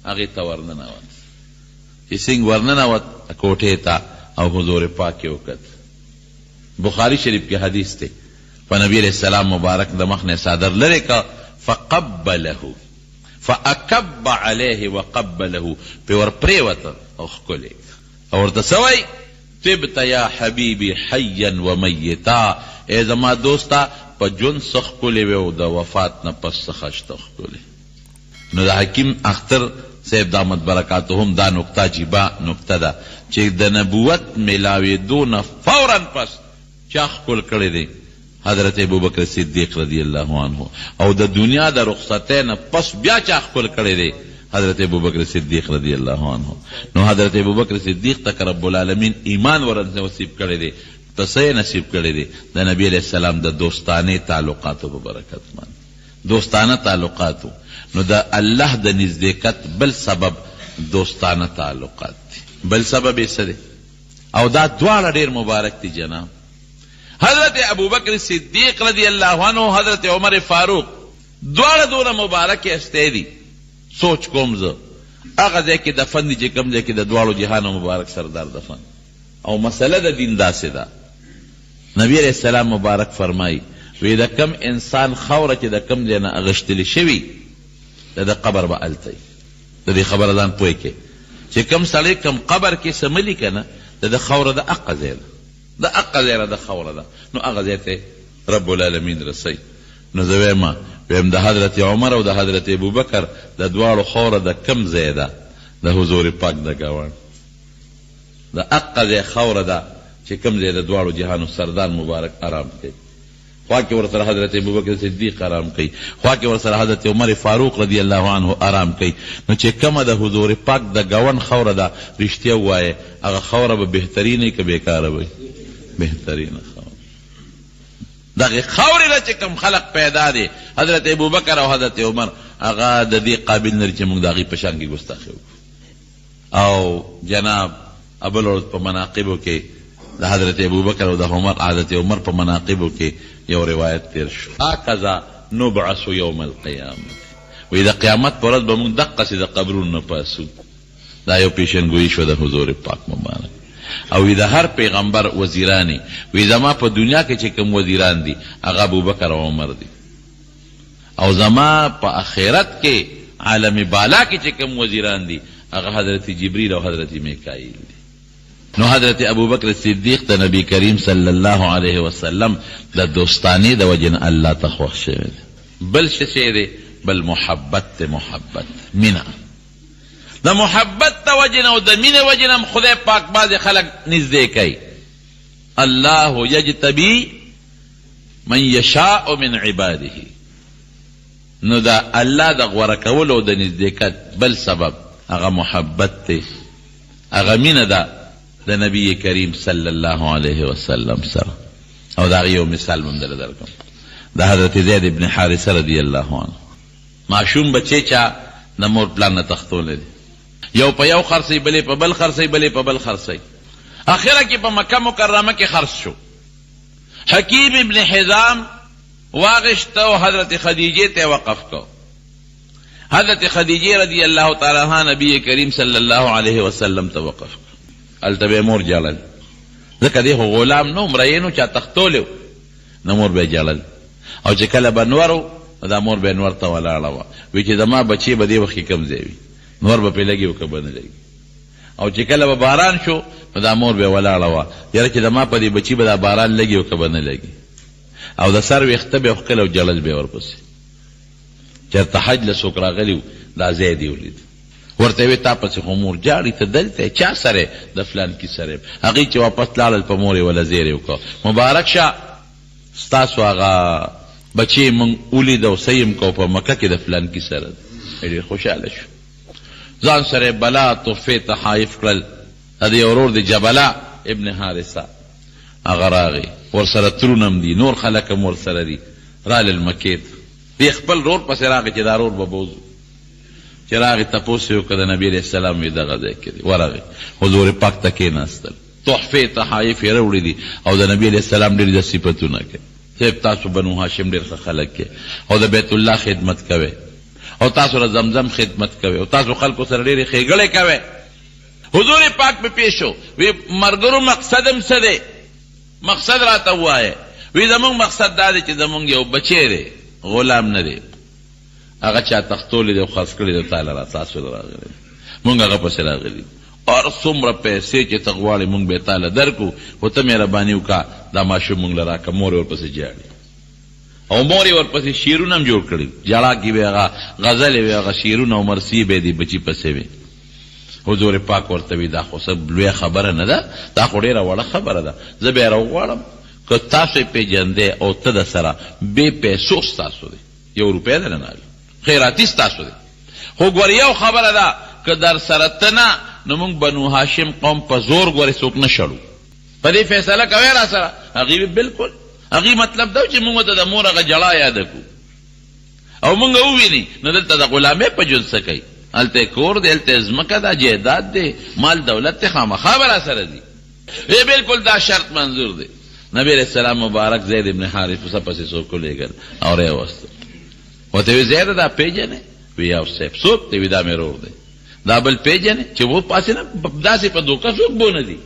Speaker 1: هغې ته ورننوت. چې څنګه ورننوت کوټې ته او حضور پاک یې وکت. بخاری شریف کې حدیث دی، په نبی علیه السلام مبارک د مخ نه څادر لرې که فقبله فاکب علیه وقبله پی ور پریوت او خکلی او ورته سوی طبت یا حبیبی حیا و میتا ای زما دوستا پا جن سخکلی وی او دا وفات نا پس سخشت خکلی. نو دا حکیم اختر سیب دامت برکاتهم دا نکتا جیبا نکتا دا چه دا نبوت ملاوی دون فوراً پس چاخ کل کردی دی حضرت ابوبکر صدیق رضی اللہ عنہ او دا دنیا دا رخصتین پس بیا چاخ کل کردی دی حضرت ابوبکر صدیق رضی اللہ عنہ. نو حضرت ابوبکر صدیق تک رب العالمین ایمان ورن سے نصیب کردی دی پسے نصیب کردی دی دا نبی علیہ السلام دا دوستانے تعلقاتو ببرکت مان دوستانہ تعلقاتو. نو دا اللہ دا نزدیکت بل سبب دوستانہ تعلقات دی بل سبب ایسا دی او دا دوار دیر مبارک دی جناب. حضرت ابوبکر صدیق رضی اللہ عنہ حضرت عمر فاروق دوار دون مبارک استے دی سوچ کومزو اغازے کی دفن دی چکم دے کی دا دوارو جہان مبارک سردار دفن او مسئلہ دا دین دا سے دا نبی علیہ السلام مبارک فرمائی وی دا کم انسان خورا چی دا کم دینا اغشتلی شوی دا قبر با علتی دا دی خبر دان پوئی کے چی کم سڑی کم قبر کی سملی کنا دا خورا دا اقا زیر دا اقا زیر دا خورا دا نو اقا زیرتے رب العالمین رسی. نو زویما ویم دا حضرت عمر و دا حضرت ابو بکر دا دوارو خورا دا کم زیده دا حضور پاک دا گوان دا اقا زیر خورا دا چی کم زیده دوارو جہانو سردار مبارک آرام کئی خواہ کے ورسر حضرت ابوبکر صدیق آرام کئی خواہ کے ورسر حضرت عمر فاروق رضی اللہ عنہ آرام کئی. نو چه کم دا حضور پاک دا گون خور دا رشتیا ہوئے اگا خور با بہترین ہے کہ بیکار بھئی بہترین خور دا خور دا چه کم خلق پیدا دے حضرت ابوبکر و حضرت عمر اگا دا دی قابل نر چه مونگ داغی پشان کی گستاخی ہو او جناب ابل عرض پا مناقبو کے دا حضرت ابوبکر و دا حضرت عمر پا مناقبو کے یو روایت تیر شو آکذا نبعث یوم القیامت وی دا قیامت پر رد بمون دقا سی دا قبرون نپاسو دا یو پیشنگوئی شو دا حضور پاک مبارک. او وی دا ہر پیغمبر وزیرانی وی زما پا دنیا کے چکم وزیران دی اغا ابوبکر و عمر دی او زما پا اخیرت کے عالم بالا کے چکم وزیران دی اغا حضرت جبریل و حضرت میکائیل دی. نو حضرت ابوبکر صدیق دا نبی کریم صلی اللہ علیہ وسلم دا دوستانی دا وجن اللہ تخوخ شوید بل شسید بل محبت محبت منا دا محبت تا وجن و دا من وجنم خدا پاک باز خلق نزدے کئی اللہ یجتبی من یشاء من عباده. نو دا اللہ دا غورکولو دا نزدیکت بل سبب اغا محبت تے اغا من دا نبی کریم صلی اللہ علیہ وسلم سر. او دا غیو مثال مندر درکم دا حضرت زید ابن حارث رضی اللہ عنہ معشوم بچے چا نمور پلان نتختون دی یو پا یو خرسی بلے پا بل خرسی بلے پا بل خرسی آخرہ کی پا مکہ مکرمہ کی خرس شو حکیم ابن حزام واغشتا و حضرت خدیجے تے وقف کو حضرت خدیجے رضی اللہ تعالیٰ عنہ نبی کریم صلی اللہ علیہ وسلم تے وقف کو التبے مور جالل ذکر دیکھو غلام نو مرینو چا تختولیو نمور بے جالل او چه کل بنورو دا مور بے نور تا ولاړوا وی چې دما بچی به دی وخت کم زیوی نور به لګي او کبه نه لګي او چې کله باران شو دا مور به ولاړوا یره چې دما په دی بچی به دا باران لګي او کبه نه لګي او دا سر وخت به خپل او جلل به ورپسې چرته حج له سوکرا غلیو دا زیدی ولید ورته وی تا پس امور جاری ته دلته چا سره د فلان کی سره هغه چې واپس لاړل په مور ولا زیره وکړه مبارک شه ستاسو هغه بچی من اولید او سیم کو په مکه کې د فلان کی سره ډېر خوشاله شو ځان سره بلا توفه تحائف کړل ادي اورور د جبلا ابن حارثه اغراغي ور سره ترونم دي نور خلک مور سره دي رال المکیت دی خپل رور پس راغی چې دارور ببوز چراغ تپوسیو کده نبی علیہ السلام وی دغه ځای کې ورغی حضور پاک تکې ناستل تحفه تحائف یې وروړي دي او د نبی علیہ السلام ډېر د صفاتونه کې چې تاسو بنو هاشم ډېر خلک کې او د بیت الله خدمت کوي او تاسو ر زمزم خدمت کوي او تاسو خلکو سره ډېر خېګړې کوي حضور پاک په پیښو وی مرګرو مقصدم څه دی مقصد راته وایي وی زمونږ مقصد دا دی چې زمونږ یو بچی دی غلام نه دی هغه چا تختولې دی او خرڅ کړي دی تاله را تاسو راغلی مونږ هغه پسې راغلي اور څومره پیسې چې ته غواړې مونږ به تاله درکو خو ته مهرباني وکړه دا ماشوم مونږ له راکړه مور یې ورپسې جاړي او مور یې ورپسې شعرونه هم جوړ کړي ژړا کې به هغه غزلې وې هغه شعرونه او مرثیې به دې بچي پسې وې حضور پاک ورته وی دا خو څه لویه خبره نه ده دا خو ډېره وړه خبره ده زه به یې راوغواړم که تاسو یې پېژندې او ته د سره بې پیسو ستاسو دی 1 روپۍ ده نه خیراتي ستاسو دی خو ګورې یو خبره ده که در سره ته نه نو موږ بنو هاشم قوم په زور ګورې څوک نه شړو په دې فیصله کوې را سره هغې بالکل هغې مطلب دا چې موږ ته د مور هغه جړا یاده کړو او موږ وویني نو دلته د غلامۍ په جز څه کوي هلته کور دی هلته ځمکه ده جایداد دی مال دولت دی خامخا به را سره دي بالکل دا شرط منظور دی نبی علیہ السلام مبارک زید ابن حارثه پسې څوک ولېږل او یې وسته ورته وی زید دا پیژنې وی یو صاحب څوک دی وی دا مې ورور دی دا بل پیژنې چې و پاسې نه داسې په دوکه څوک بونه دي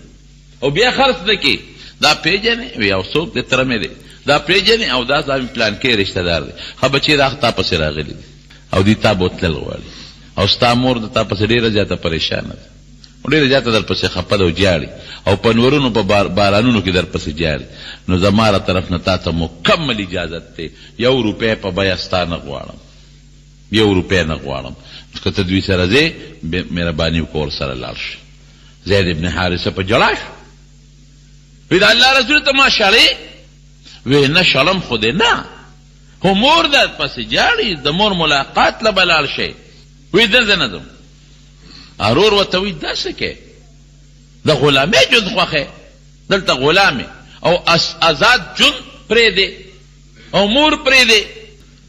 Speaker 1: او بیا خرڅ نه کې دا پیژنې وی یو څوک دی تره مې دی دا پیژنې او دا زموږ پلان کې رشته دار دی ښه بچي دا تا پسې راغلي دي او دې تا بوتلل غواړي او ستا مور د تا پسې ډېره زیاته پریشانه ده ډېره زیاته در پسې خفه ده او جاړي او په نورونو په بارانونو کې در پسې جاړي نو زما را طرف نه تا ته مکمل اجازت دی 1 روپۍ په بیه ستا نه غواړم 1 روپۍ نه غواړم که ته دوی سره ځې مهرباني وکړه ورسره لاړ شه زید ابن حارثه په ژړا شو وی د الله رسول ته ما شړې وی نه شړم خو دې نه خو مور در پسې جاړي د مور ملاقات له به لاړ شئ وی دلته نه ځم ارور ورته وی داسې کې د غلامۍ ژوند خوښې دلته غلامې او ازاد ژوند پرېږدې او مور پرېږدې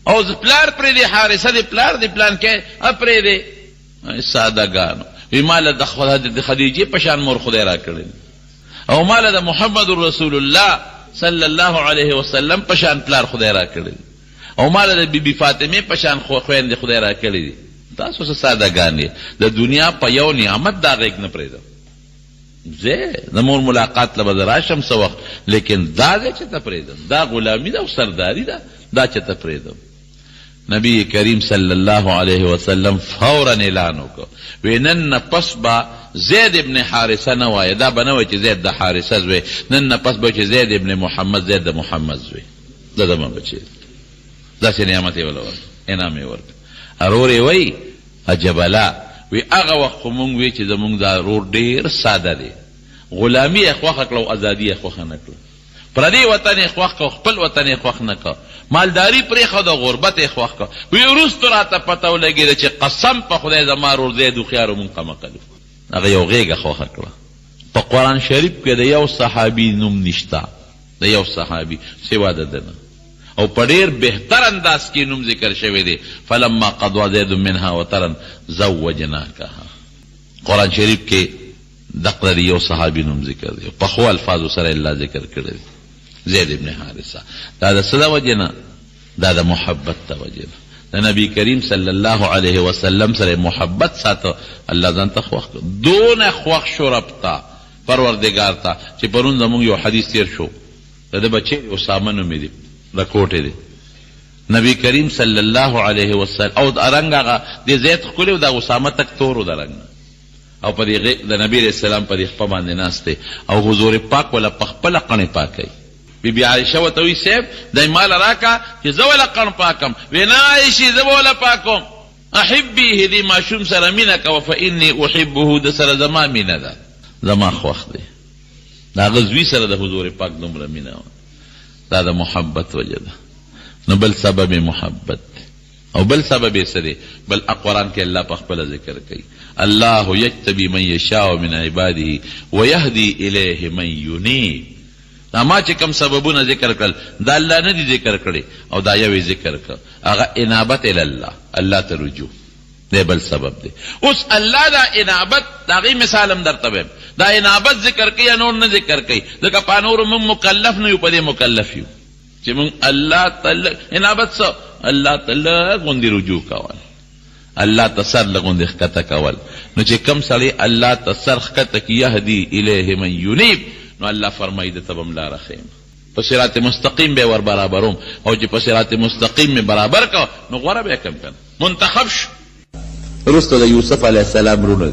Speaker 1: او پلار پرېږدې حارثه دې پلار دې پلان کې پرېږدې سادهګانو وی ماله د خدیجې په شان مور خدای را کړې او ماله د محمد رسول الله صلی الله علیه وسلم په شان پلار خدای را کړې او ماله د بیبي فاطمې په شان خویندې خدای را کړې دي تاسو څه سادهګان یې د دنیا په یو نعمت دا غېږ نه پرېږدم زه د مور ملاقات له به زه راشم څه وخت لیکن دا دی چې ته پرېږدم دا غلامي ده او سرداري ده دا چې ته پرېږدم نبی کریم صلی الله علیه وسلم فورا اعلان وکړ وی نن نه پس به زید ابن حارثه نه وایه دا به نه وایي چې زید د حارثه زوی نن نه پس به چې زید ابن محمد زید د محمد زوی دا زما بچی داسې نعمت یې وله ورکړ انعام یې ورکړ ارور یې وایي عجبلا وی هغه وخت خو مونږ وی چې زمونږ دا رور ډېر ساده دی غلامي یې خوښه کړه او ازادي یې خوښه نه کړه پردی وطن یې خوښ کړه او خپل وطن یې خوښ نه کړه مالداري پرېښوده غربت یې خوښ کړه وی وروستو راته پته ولګېده چې قسم په خدای زما رور زید هوښیار و مونږ قمقل هغه یو غېږه خوښه کړه په قرآن شریف کې د یو صحابي نوم نشته د یو صحابي سوا د ده نه او په ډېر بهتر انداز کې نوم ذکر شوی دی فلما قضوا زید منها وطرا زوجناکها قرآن شریف کې دقه یو صحابي نوم ذکر دی په خو الفاظو سره الله ذکر کړی دی زید ابن حارثه دا د څه د وجې نه دا د محبت د وجې نه د نبی کریم صلی الله علیه وسلم سره محبت ساته الله ځان ته خوښ کړ دونه خوښ شو رب ته پروردګار ته چې پرون زموږ یو حدیث تیر شو د ده بچی اسامه نومې دی رکوټې دی نبی کریم صلی الله علیه وسلم او رنګ هغه د زید ښکلی و د اسامه تک تور و د رنګ او په دې د نبی علیه السلام په دې خپه باندې ناست دی او حضور پاک ولا په خپله قڼې پاکوي بیبي عایشه ورته وایي صاحب دی ماله راکه چې زه وله قڼ پاکم وی نه عایشې زه به وله پاکوم احبیه دې ماشوم سره مینه کوه فاني احبه د سره زما مینه ده زما خوښ دی د هغه زوی سره د حضور پاک دومره مینه وه دا د محبت وجه ده نو بل سبب محبت او بل سبب یې څه دی بل قرآن کې الله په خپله ذکر کوي الله یجتبی من یشاء من عباده ویهدی الیه من ینیب دا ما چې کوم سببونه ذکر کړل دا الله نه دي ذکر کړي او دا یو ذکر کړ هغه انابت الی الله ته رجوع دی بل سبب دی اوس الله دا انابت دا غي مثال هم درته وایم دا انابت ذکر کوي نور نه ذکر کوي ځکه په نور موږ مکلف نه یو په دې مکلف یو چې موږ الله تعالی انابت څه الله تعالی غوندې رجوع کول الله ته سر لغوندې ښکته کول نو چې کم سړی الله ته سر ښکته کي یهدي الیه من ینیب نو الله فرمایي د ته به م لاره ښیم په صراط مستقیم به ور برابروم او چې په صراط مستقیم مې برابر کو نو غوره به یې کم کنه منتخب شو.
Speaker 2: رستو د یوسف علیہ السلام رونه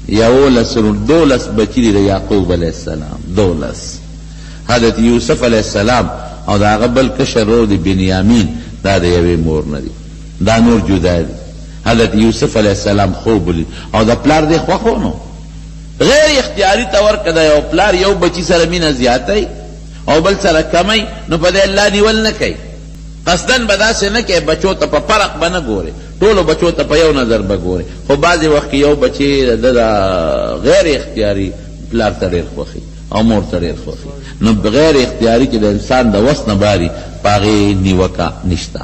Speaker 2: 12 بچی دی د یعقوب علیہ السلام 12. حضرت یوسف علیہ السلام او دا غبل کشر رو دی بنیامین دا د یوې مور نه دی، دا نور جدا دی. حضرت یوسف علیہ السلام خوب ولید او دا پلار دی خوښ نو غیر اختیاري تور کده یو پلار یو بچی سره مینه زیاتی او بل سره کمی نو په دې الله نیول نه کوي. قصدن به داسې نه کوي بچو ته په فرق به نه ګوري، ټولو بچو ته په یو نظر به ګوري. خو بعضې وخت کې یو بچی د غیر اختیاري پلار ته ډېر خوښي او مور ته ډېر خوښي، نو بغیر اختیاري کې د انسان د وس نه باري په هغې نیوکه نشته.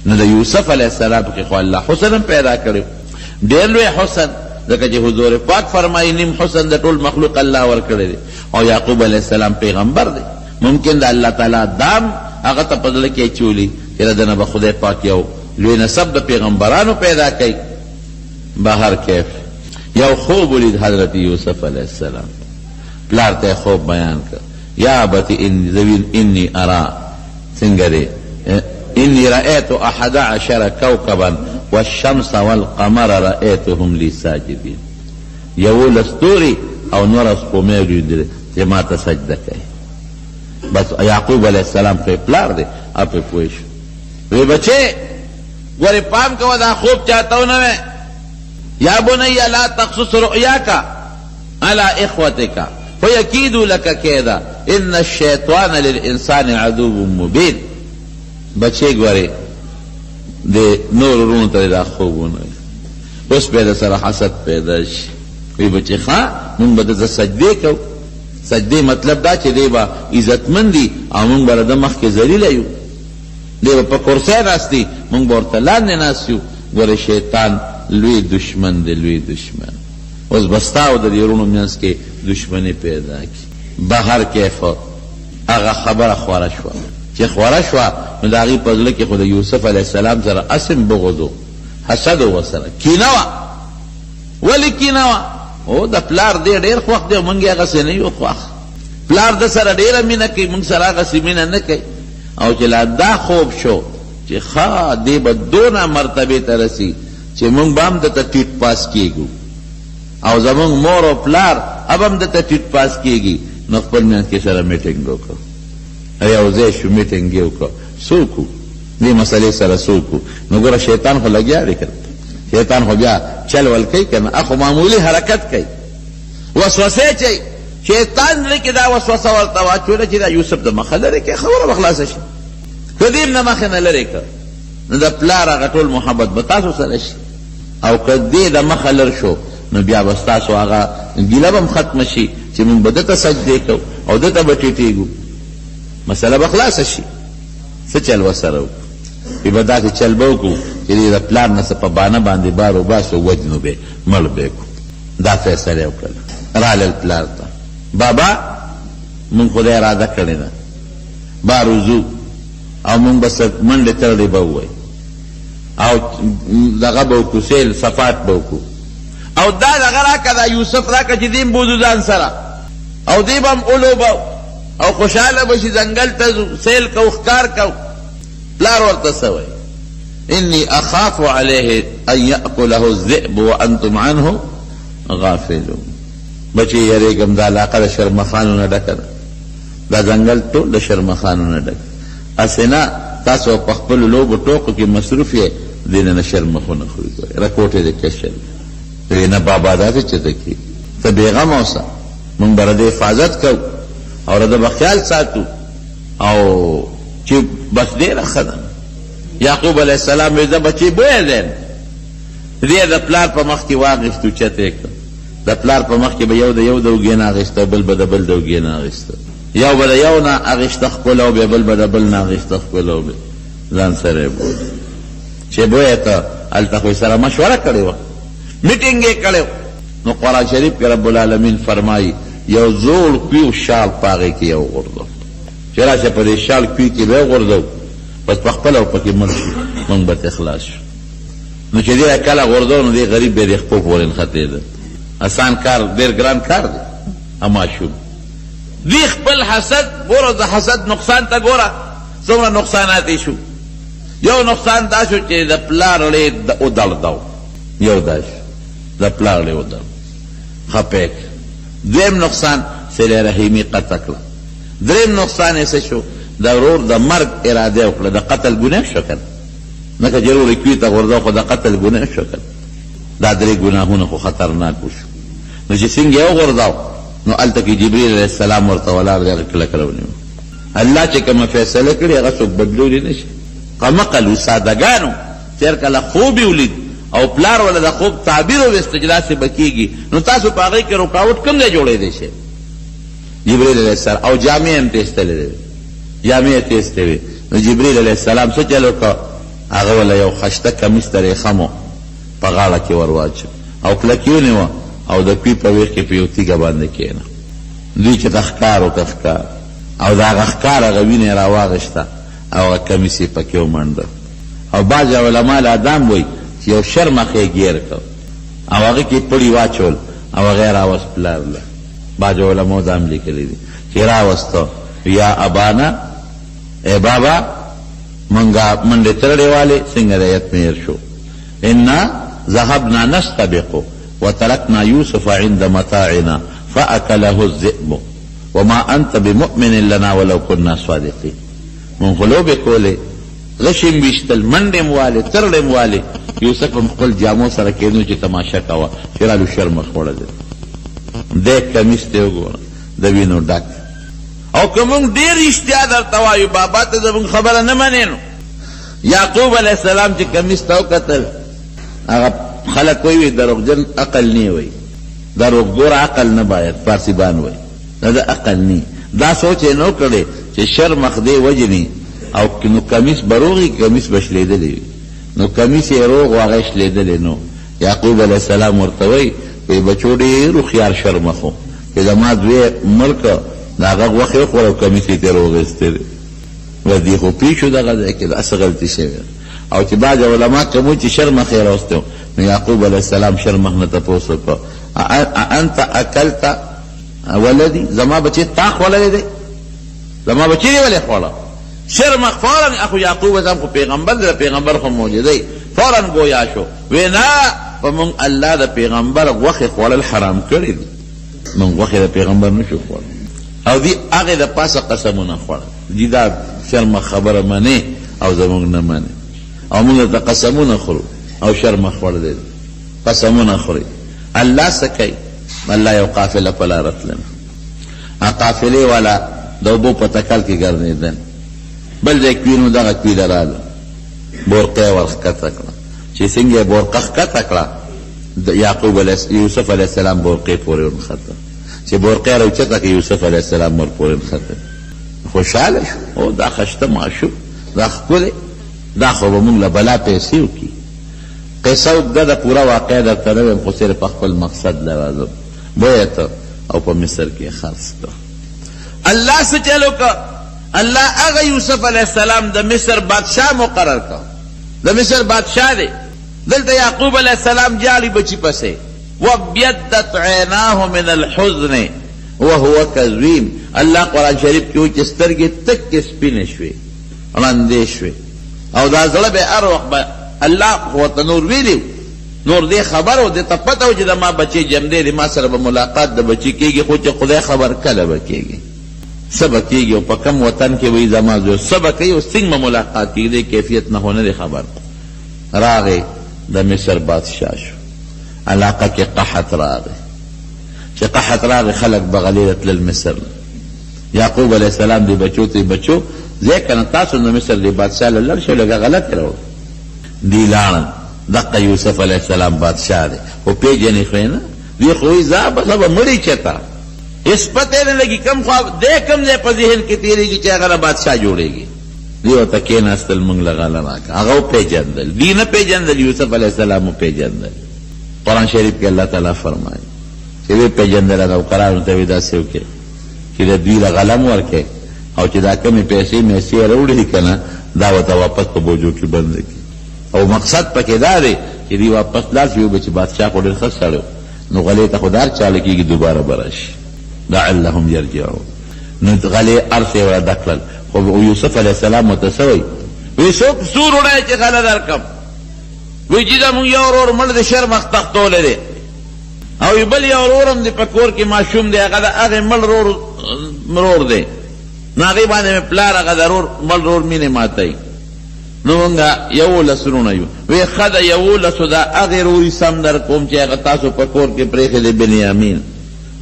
Speaker 2: نو د یوسف علیه السلام کې خو الله حسن هم پیدا کړی، ډېر لوی حسن، ځکه چې حضور پاک فرمایي نیم حسن د ټول مخلوق الله ورکړی دی. او یعقوب علیه السلام پیغمبر دی، ممکن د الله تعالی دام هغه ته په زړه کې اچولي چې د نه به خدای پاک یو لوی نسب د پیغمبرانو پیدا کوي. بهر کیف یو خوب ولید حضرت یوسف علیه السلام، پلار ته خوب بیان کړ. یا ابت انی ارا څنګه دی انی رأیت 11 کوكبا والشمس والقمر رأیتهم لی ساجدین. 11 ستوري او نور سپومې لیدلې چې ما ته سجده کوي. بس یعقوب علیہ السلام په پلار دی اپې پوه شو. وی بچې ګورې پام کوه دا خوب چاته ونه وی. یا بنی لا تقصص رؤیاک علی اخوتک فیکیدوا لک کیدا ان الشیطان للانسان عدو مبین. بچې ګورې د نور ورونو ته دا خوب ونه وی. اوس به د سره حسد پیدا شي. وی بچې ښه مونږ به د سجدې کوو. سجدې مطلب دا چې دی به عزتمند دي او مونږ به د مخکې ذلیله یو، دی به په کرسی ناست دي مونږ به ورته لاندې ناست یو. ګوره شیطان لوی دشمن دی، لوی دشمن. اوس به ستا او د دې وروڼو منځ کې دشمني پیدا کړي. بهر کیف هغه خبره خوره شوه چې خوره شوه نو د هغې په زړه کې خو د یوسف علیه السلام سره اسم بغض و حسد و ورسره کینه وه. ولې کینه وه؟ او د پلار دی ډېر خوښ دی او موږ یې هغسې نه یو خوښ. پلار د سره ډېره مینه کوي، موږ سره هغسې مینه نه کوي. او چې لا دا خوب شو چې ښه دی به دونه مرتبې ته رسي چې موږ به هم دته ټیټ پاس کېږو او زموږ مور او پلار اب هم دته ټیټ پاس کېږي. نو خپل منځ کې سره میټینګ وکړو، یو ځای شو میټینګ یې وکړو. څوک وو دې مسلې سره څوک وو؟ نو ګوره شیطان خو لګیا دی که شیطان خو بیا چل ول کوي که نه، اخو معمولي حرکت کوي، وسوسې چي. شیطان زړه کې دا وسوسه ورته واچوله چې دا یوسف د مخه لرې کړي، خبره به خلاصه شي. که دې نه مخې نه لرې کړ نو د پلار هغه ټول محبت به تاسو سره شي، او که دې د مخه لر شو نو بیا به ستاسو هغه ګیله به هم ختمه شي چې موږ به دته سجدې کوو او دته به ټیټېږو، مسله به خلاصه شي. څه چل ورسره وکړو؟ وی به داسې چل به وکړو چې د پلار نه څه په بانه باندې بار وباسو، وجنو به مړ به کړو. دا فیصله یې وکړله. رالل پلار ته، بابا مونږ خدای اراده کړې ده بار وځو او مونږ به منډې تړلې به ووایو او دغه به وکړو، سیل صفات به وکړو. او دا دغه راکړه دا یوسف راکړه چې دې بوځو ځان سره او دې به هم اولوبو او خوشحاله به شي. ځنګل ته ځو، سیل کوو، ښکار کوو. پلار ورته څه وایي؟ انی اخاف علیه ان یأکله الذئب وانتم عنه غافلون. بچې یریږم دا علاقه د شرمخانو نه ډکه ده، دا ځنګل ټول د شرمخانو نه ډک. هسې نه تاسو په خپلو لوبو ټوقو کې مصروف یې، دې نه شرمخونه خوري. رکوټې دې کشل وی نه بابا داسې چېته کېږي، ته بېغمه اوسه، مونږ به د حفاظت کوو او د به خیال ساتو او چې بس ډېره ښه ده. یعقوب علیه السلام وی زه بچې بویه دیم. دې د پلار په مخ کې واغېستو، چته یې کړ. د پلار په مخ کې به یو د یو د اوږې نه اخېسته، بل به د بل د اوږې نه اخېسته، یو به د یو نه اخېسته خپله او بیا بل به د بل نه اخېسته خپله او ځان سره یې بوت. چې بویه ته هلته خو یې سره مشوره کړې وه، میټینګ یې کړی. نو قرآن شریف کې رب العالمین فرمایي یو زوړ کوي شال په هغې کې یې وغورځو، چې راشه په دې شال کوي کې به یې وغورځو، بس په خپله پکې مړ شو، موږ به ترې خلاص شو. نو چې دې کله غورځو نو دې غریب بیا دې خپو پورې نښتېده. آسان کار ډېر ګران کار دی. اماشوم دې خپل حسد ګوره، د حسد نقصان ته ګوره څومره نقصانات یې شو. یو نقصان دا شو چې د پلار ړې ودړداو یو دا شو د پلار ړې ودړ خپیک دویم نقصان صله رحیمی قطع کړه دریم نقصان یې څه شو د ورور د مرګ اراده وکړه د قتل ګناه شو کړه نه که ضروري کوي ته ورځو خو د قتل ګناه شو کړه دا درې ګناهونه خو خطرناک شو نو چې څنګه یو ورځو نو الته کې جبرئیل علیه السلام ورته ولاړ دی کله کله ونیو الله چې کوم فیصله کړي هغه څوک بدلولی نشي قمقل سادهګانو چېر کله خوب ولید او پلار ولا د خوب تعبیر او استجلا سے بکیږي نو تاسو په هغه کې رکاوټ کوم ځای جوړې دي شي جبرئیل علیه السلام او جامع هم تستلې جامع تستوي نو جبرئیل علیه السلام څه چلو کا هغه ولا یو خشته کمیس ترې خمو په غاړه کې ورواچ او کلکیونه و او د پی په ویخ کې پیوتیګه باندې کېنه دوی چې تخکار او تخکار او دا غخکار غوینه را واغشته او کمیسې پکې ومنډه او بعض علما ادم وای چې یو شرمخې گیر کو او هغه کې پړی واچول او غیر اوس پلارله بعض علما دام لیکلي دي چې را وستو یا ابانا اے بابا منګه منډه ترړې والے څنګه رایت میر شو ان ذهبنا نستبق وتركنا يوسف عند متاعنا فأكله الذئب وما أنت بمؤمن لنا ولو كنا صادقين من غلوب کوله غشم بیشتل منډم والے ترړم والے یوسف مخل جامو سره کېنو چې تماشا کاوه شرالو شرم خوړل دې کمیس ته وګوره د وینو ډک او کوم ډیر اشتیا درته وایو بابا ته زمون خبره نه منینو یعقوب علیہ السلام چې کمیس ته وکتل هغه خلق وی دروغجن عقل نه وی دروغ عقل نه باید فارسی بان وی دا عقل نه دا سوچ نو کړي چې شر مخدی وجنی او نو کمیس بروغي کمیس بشلیدلې نو کمیس یې روغ واغشلیدلې نو یعقوب علیہ السلام ورته وی بچو ډېر خيار شرمخو چې زما دوی ملک داغه وخت خو کمیس یې روغ استره ودی خو پیښو دغه کې اصل غلطی شوی او چې بعض علما کوم چې شرم خیر واستو نو یعقوب علیہ السلام شرم نه تاسو کو انت اکلت ولدي زما بچی تاخ ولدي زما بچی ولې خوړه شرم فورا اخو یعقوب زم کو پیغمبر خو موجودی فورا گویا شو وینا ومن الله د پیغمبر وخت خوړل حرام کړی من وخت د پیغمبر نشو خوړل او دی هغه د پاسه قسمونه خوړل دي دا شرم خبره منی او زمونږ نه منی او موږ ته قسمونه خورو او شرم خوړل قسمونه خوري الله سکي الله یو قافله پلا رتلن ا قافله والا دوبو پتکل کې ګرځیدل بل ځکه وینو دغه کیل رااله بورقه ورخته کړه چې څنګه بورقه کته کړه یعقوب علیه یوسف علیه السلام بورقه پورې ورخته چې بورقه راوچته کې یوسف علیه السلام ور پورې ورخته خوشاله شو او دا خشته ماشو دا خپل دا خو به موږ له بلا پیسې وکړي قصه دا پورا واقع درته نه وایم خو صرف خپل مقصد لرازم بویته او په مصر کې خرڅ کړه الله څه چلو که الله هغه یوسف علیه السلام د مصر بادشاه مقرر کړ د مصر بادشاه دی دلته یعقوب علیه السلام جالي بچی پسې وابيضت عیناه من الحزن وهو کظیم الله قرآن شریف کې وایي چې سترګې تک سپینې شوې ړندې شوې او دا زړه به هر وخت الله ورته نور ویلی نور دې خبر او دې ته پته و چې د ما بچی جمدې د ما سره به ملاقات د بچی کېږي خو چې خدای خبر کله به کېږي څه به کېږي او په کوم وطن کې وایي زما زوی څه به کوي او څنګه ملاقات کېږي دې کیفیت نه نه دی خبر راغی د مصر بادشاه شو علاقه کې قحط راغی چې قحط راغی خلک بغلیله تلل مصر یعقوب علیه السلام دې بچو ته بچو ځکه نه تاسو د مصر د بادشاه له لړ شو لږه غلط کړو دی لاړل دقه یوسف علیه السلام بادشاه دی خو پیژنې خو نه دی خو یې زه به مړی چېته هېڅ پته نه لګي کوم خوا دی کوم ځای په ذهن کې تېرېږي چې هغه بادشاه جوړېږي دی ورته کېناستل موږ له غاله راکړه هغه وپېژندل دی نه پېژندل یوسف علیه السلام وپېژندل قرآن شریف کې الله تعالی فرمایي چې ویې پېژندل نوکرانو ته ویې داسې وکړې چې د دوی له غلم ورکړې او چې دا کمې پیسې میسې راوړي که نه دا ورته واپس په بوجو کې بند کړي او مقصد پکې دا دی چې دی واپس لاړ شي وبه چې بادشاه خو ډېر ښه سړی نو غلې ته خو دا هر چاله کېږي دوباره به راشي لعلهم یرجعون نو غلې هر څه یې ورته ډک کړل خو یوسف علیه السلام ورته څه وایي وی سور وړی چې غله درکم وی چې زمونږ یو ورور مړ د شر مخ تختولی دی او وی بل یو ورور هم دی په کور کې ماشوم دی هغه د هغې مړ مرور دی نو هغې باندې مې پلار هغه د مړ رور مینې ماتوي نو مونږه 11 وروڼه یو وی ښه د 11 د هغې روري سم در کوم چې هغه تاسو په کور کې پرېښی دی بنیامین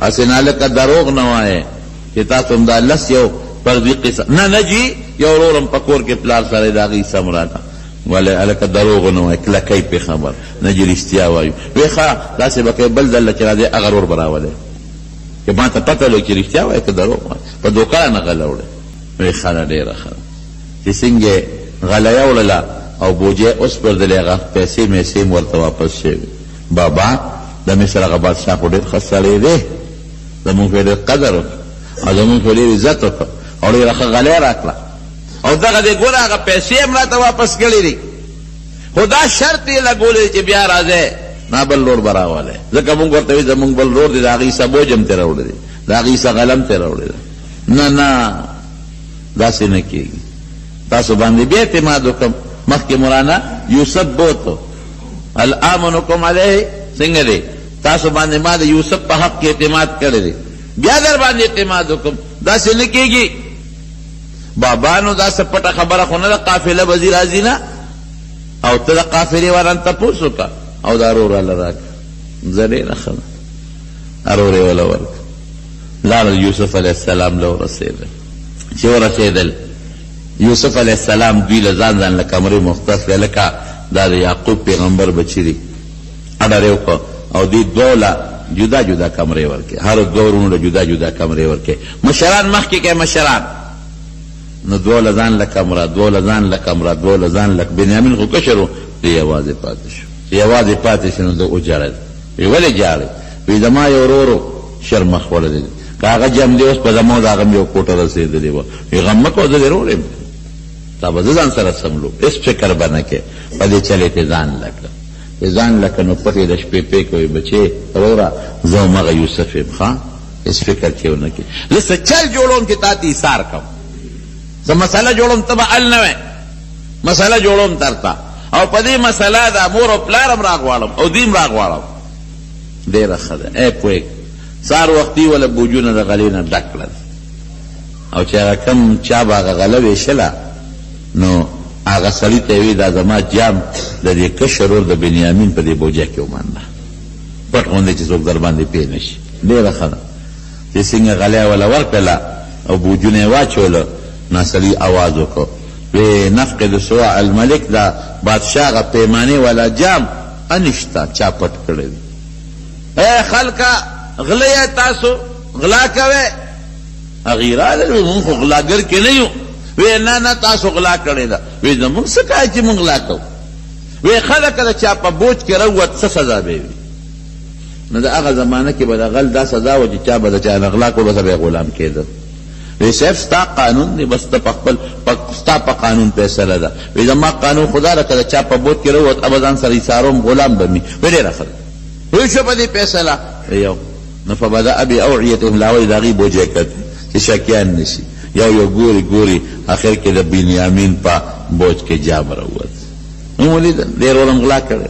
Speaker 2: هسې نه لکه دروغ نه وایې چې تاسو هم دا لس یو فرضي قصه نه جي یو ورور هم په کور کې پلار سره د هغې سم راکړه ولې هلکه دروغ نه وایي کلکۍ پې خبر نه جي رښتیا وایو وی ښه داسې به کوې بل ځل چې راځې هغه ورور به راولې چې ما ته پته لګي چې رښتیا وایي که دروغ وایي په دوکه نه غله وړې وی ښه ده ډېره ښه ده چې څنګه غله یې وړله او بوجۍ اوس پرېږدلې هغه پیسې میسې م ورته واپس شوي بابا د مصر هغه بادشاه خو ډېر ښه سړی دی زمونږ پرې ډېر قدر وکړه او زمونږ پرې ډېر عزت وکړه او ډېره ښه غلۍ راکړه او دغه دی ګوره هغه پیسې هم راته واپس کړي دي خو دا شرط یې لګولی دی چې بیا راځئ ما بل لور به راولی ځکه مونږ ورته وایي زمونږ بل لور دی د هغې حصه بوج هم ترې راوړی دی د هغې حصه غله هم ترې راوړې ده نه داسې نه کېږي تاسو باندې بیا اعتماد وکړم مخکې مولانا یوسف بوتو الامنکم علیه څنګه دی تاسو باندې ما د یوسف په حق کې اعتماد کړی دی بیا در باندې اعتماد وکړم داسې نه کېږي بابا نو داسې پټه خبره خو نه ده قافله به ځي راځي نه او ته د قافلې والان تپوس وکړه او دا ورور هله راکړه زه ډېره ښه ده ورور یې وله ورکړه لاړل یوسف علیه السلام له ورسېدل چې ورسېدل یوسف علیه السلام دوی له ځان له کمرې مختص دی لکه دا د یعقوب پیغمبر بچي دي اډر یې وکړه او دوی دوله جدا جدا کمرې ورکړې هر دوه ورونو له جدا جدا کمرې ورکړې مشران مخکې کوي مشران نو دوله ځان له کمره دوله ځان له کمره دوله ځان له بنیامین خو کشر و دی یوازې پاتې شو یوازې پاتې شو نو ده وجړل وی ولې جاړې وی زما یو ورورو شر مخ وړلی دی که هغه جم دی اوس په زما د هغه م یو کوټه رسېدلې وه وی غم مه کوه زه دې ورور یم تا به زه ځان سره سملو هېڅ فکر به نه کې په دې چلې ته ځان لکه چې ځان لکه نو پټې د شپې پې کوي بچې وروره زه همغه یوسف یم ښه هېڅ فکر کې ونه کې زه څه چل جوړوم چې تا ته ایثار کړم زه مسله جوړوم ته به ال نه وې مسله جوړوم درته او په دې مسله دا مور او پلار هم راغواړم او دوی هم راغواړم ډېره ښه ده ای پوهېږ سهار وختي وله بوجونه د غلې نه ډک کړل او چې هغه کم چا به هغه غله ویشله نو هغه سړي ته یې وی دا زما جام د دې کشر ورور د بنیامین په دې بوجه کې ومانده پټ غوندې چې څوک در باندې پوه نه شي ډېره ښه ده چې څنګه غلی وله ورکړله او بوجونه یې واچوله نو سړي اواز وکړو وی نفقد سواع الملک دا بادشاه هغه پیمانې والا جام انشته چا پټ کړی دی ای خلکه غلی تاسو غلا کوئ هغې راغلل مونږ خو غلاګر کې نه یو وی نه تاسو غلا کړې ده وی زمونږ څه کوئ چې مونږ غلا کوو وی ښه ده که د چا په بوج کې روت څه سزا به وي نو د هغه زمانه کې به د غل دا سزا وه چې چا به د چا نه غلا کړو بس به یې غلام کېده وی صاحب ستا قانون دی بس ته ستا په قانون فیصله ده وی زما قانون خدا ده که د چا په بوج کې روت ابه ځان سره ایثاروم غلام به مي وی ډېره ښه ده وی شو په دې فیصله یو نو فبدأ بأوعیتهم لاولې د هغې بوجې کتې چې شکیان نه شي یو ګوري اخر کې د بنیامین په بوج کې جام راووت نو ولیدل ډېر ورم غلا کړی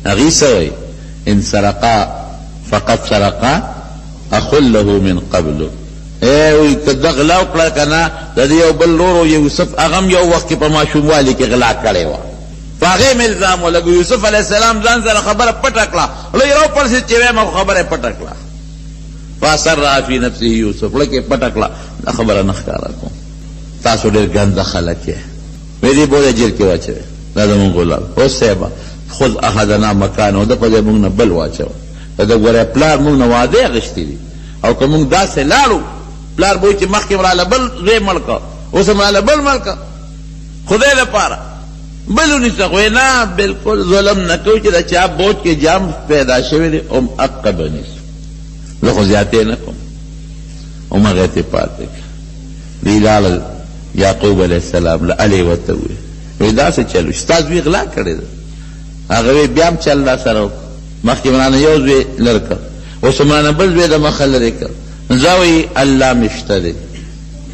Speaker 2: هغې څه وایي ان سرقا فقد سرقا اخ له من قبل وی که ده غلا وکړه که نه د دې یو بل ورور یوسف هغه هم یو وخت کې په ماشوموالي کې غلا کړې وه په هغې م الزام ولګو یوسف علیه السلام ځان سره خبره پټه کړه لوی راوپړسېد چې ویم خو خبره یې پټه کړه فاسرها فی نفسه یوسف لکه یې پټه کړه دا خبره نه ښکاره کوم تاسو ډېر ګنده خلک یې وی دې بوله جیل کې واچوې دا زمونږ غلام اوس صاحبه خذ احدنا مکانه ده په دې مونږ نه بل واچوه د ده ګوره پلار مونږ نه وعدې اخېستې دي او که مونږ داسې لاړو پلار به وایي چې مخکې مراله بل زوی مړ کړه اوس مراله بل مړ کړه خدای لپاره بل ونیسه خو نه بلکل ظلم نه کوو چې د چا بوج کې جام پیدا شوی دی هم حقه به نیسو زه خو زیاتې نه کوم هم هغې ته پاتې کړه دوی لاړل یعقوب علیه السلام له الې ورته وویل وایي داسې چل ستا زوی غلا کړې ده هغه وی بیا هم چل را سره وکړه مخکې مانه یو زوی لر کړ اوس مانه بل زوی د مخه لرې کړ زه وایي الله مشته دی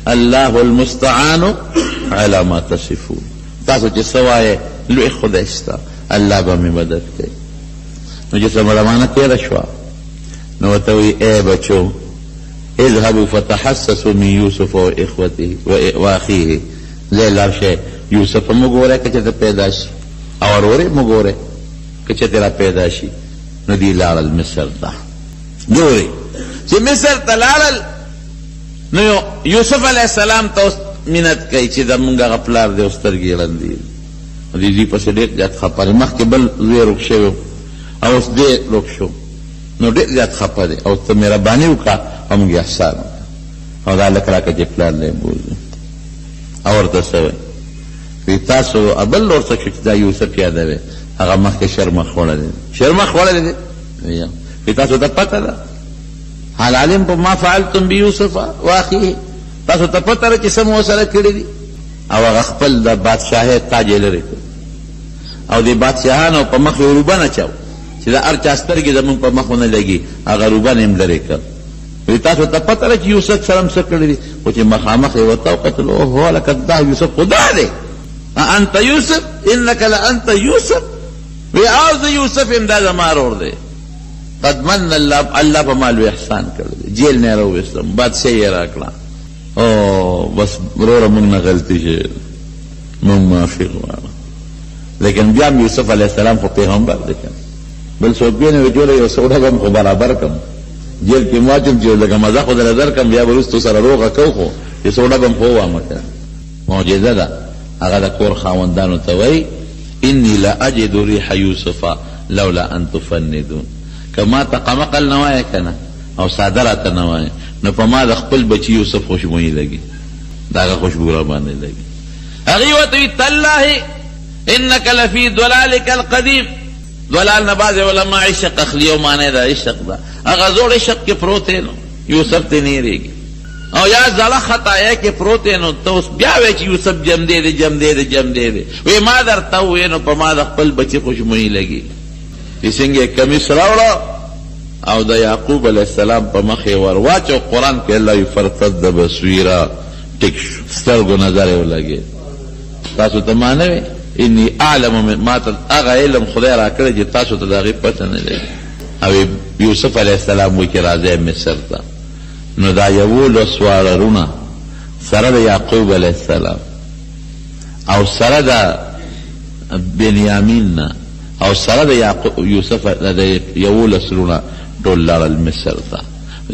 Speaker 2: الله المستعان على ما تصفون تاسو چې سوایه لوی خدای شته الله به مې مدد کوي. نو چې سمړمانه تېره شوه نو ورته وایي ای بچو اذهبوا فتحسسوا من یوسف و اخوته و اخیه ځای لاړ شئ یوسف هم وګورئ که چېرته پیدا شي او ورورې هم وګورئ که چېرته را پیدا شي. نو دوی لاړل مصر ته. ګورئ چې مصر ته لاړل نو یوسف علیه السلام ته اوس منت کوي چې زمونږ هغه پلار دی او سترګې ړندې دي. دوی پسې ډېر زیات خفه دی. مخکې بل زوی روغ شوی او اوس دی روغ شو نو ډېر زیات خفه دی او ته مهرباني وکړه او موږ احسان وکړه او دا هلک راکړه چې پلار دی بوځو. او ورته څه وایي وایي تاسو بل لور څه شو چې دا یوسف یادوي هغه مخکې شرمخ خوړلی دی. شرمخ خوړلی دی وایي تاسو ته پته ده هل علمتم ما فعلتم بیوسف واخیه تاسو ته پته ده چې څه مو سره کړي دي. او هغه خپل د بادشاهۍ تاج یې لرې کړ او د بادشاهانو په مخ یې روبن اچاو چې دا هر چا سترګې زمونږ په مخ ونه لګي هغه روبن یې هم لرې کړ. وایي تاسو ته پته ده چې یوسف سره هم څه کړي دي خو چې مخامخ یې ورته وکتل اوهو هلکه دا یوسف خو دا دی انت یوسف انک لانت یوسف. وی او زه یوسف یم دا زما رور دی. قد من الله په ما لوی احسان کړی دی. جیل نه یې راوویستم بادشاهي یې راکړه. او بس وروره موږ نه غلطي شوې موږ معافي غواړو. لیکن بیا هم یوسف علیه السلام خو پیغمبر دی که بل څوک بیا نه وي جوړه یو سوډه به م خو برابر کړم جیل کې م واچوم چې لږه مزه خو درله درکړم بیا به وروستو سره روغه کوو خو چې سوډه به م خو ووامه که معجزه ده. هغه د کور خاوندانو ته وایي انی لاجد ریح یوسف لولا ان تفندون. که ما ته قمقل نه وایه که نه او ساده راته نه وایه نو په ما د خپل بچي یوسف خوشبویي لګي د هغه خوشبو را باندې لګي. هغې ورته وایي تالله انک لفی ضلالک القدیم. ضلال نه بعضې علما عشق اخلي او معنی د عشق ده هغه زوړ عشق کې پروت دی نو یوسف ته نه هېرېږي او یا زړه خطایه کې پروت دی نو ته اوس بیا وایې چې یوسف جمدی دی جمدی دی جمدی دی. وایي ما درته ووایې نو په ما د خپل بچي خوشبویي لګي. چې څنګه یې کمیس راوړه او د یعقوب علیه السلام په مخ یې ور واچو قرآن کې الله وایي فرتد بصیرا ټیک شو سترګو نظر یې ولګېد. تاسو ته ما نه وې انی اعلم ما ته هغه علم خدای را کړی چې تاسو ته د هغې پته نه لګي. او یوسف علیه السلام وایي چې راځئ مصر ته. نو دا 11 وارونه سره د یعقوب علیه السلام او سره د بنیامین نه او سره د یوسف د 11 وروڼه ټول لاړل مصر ته.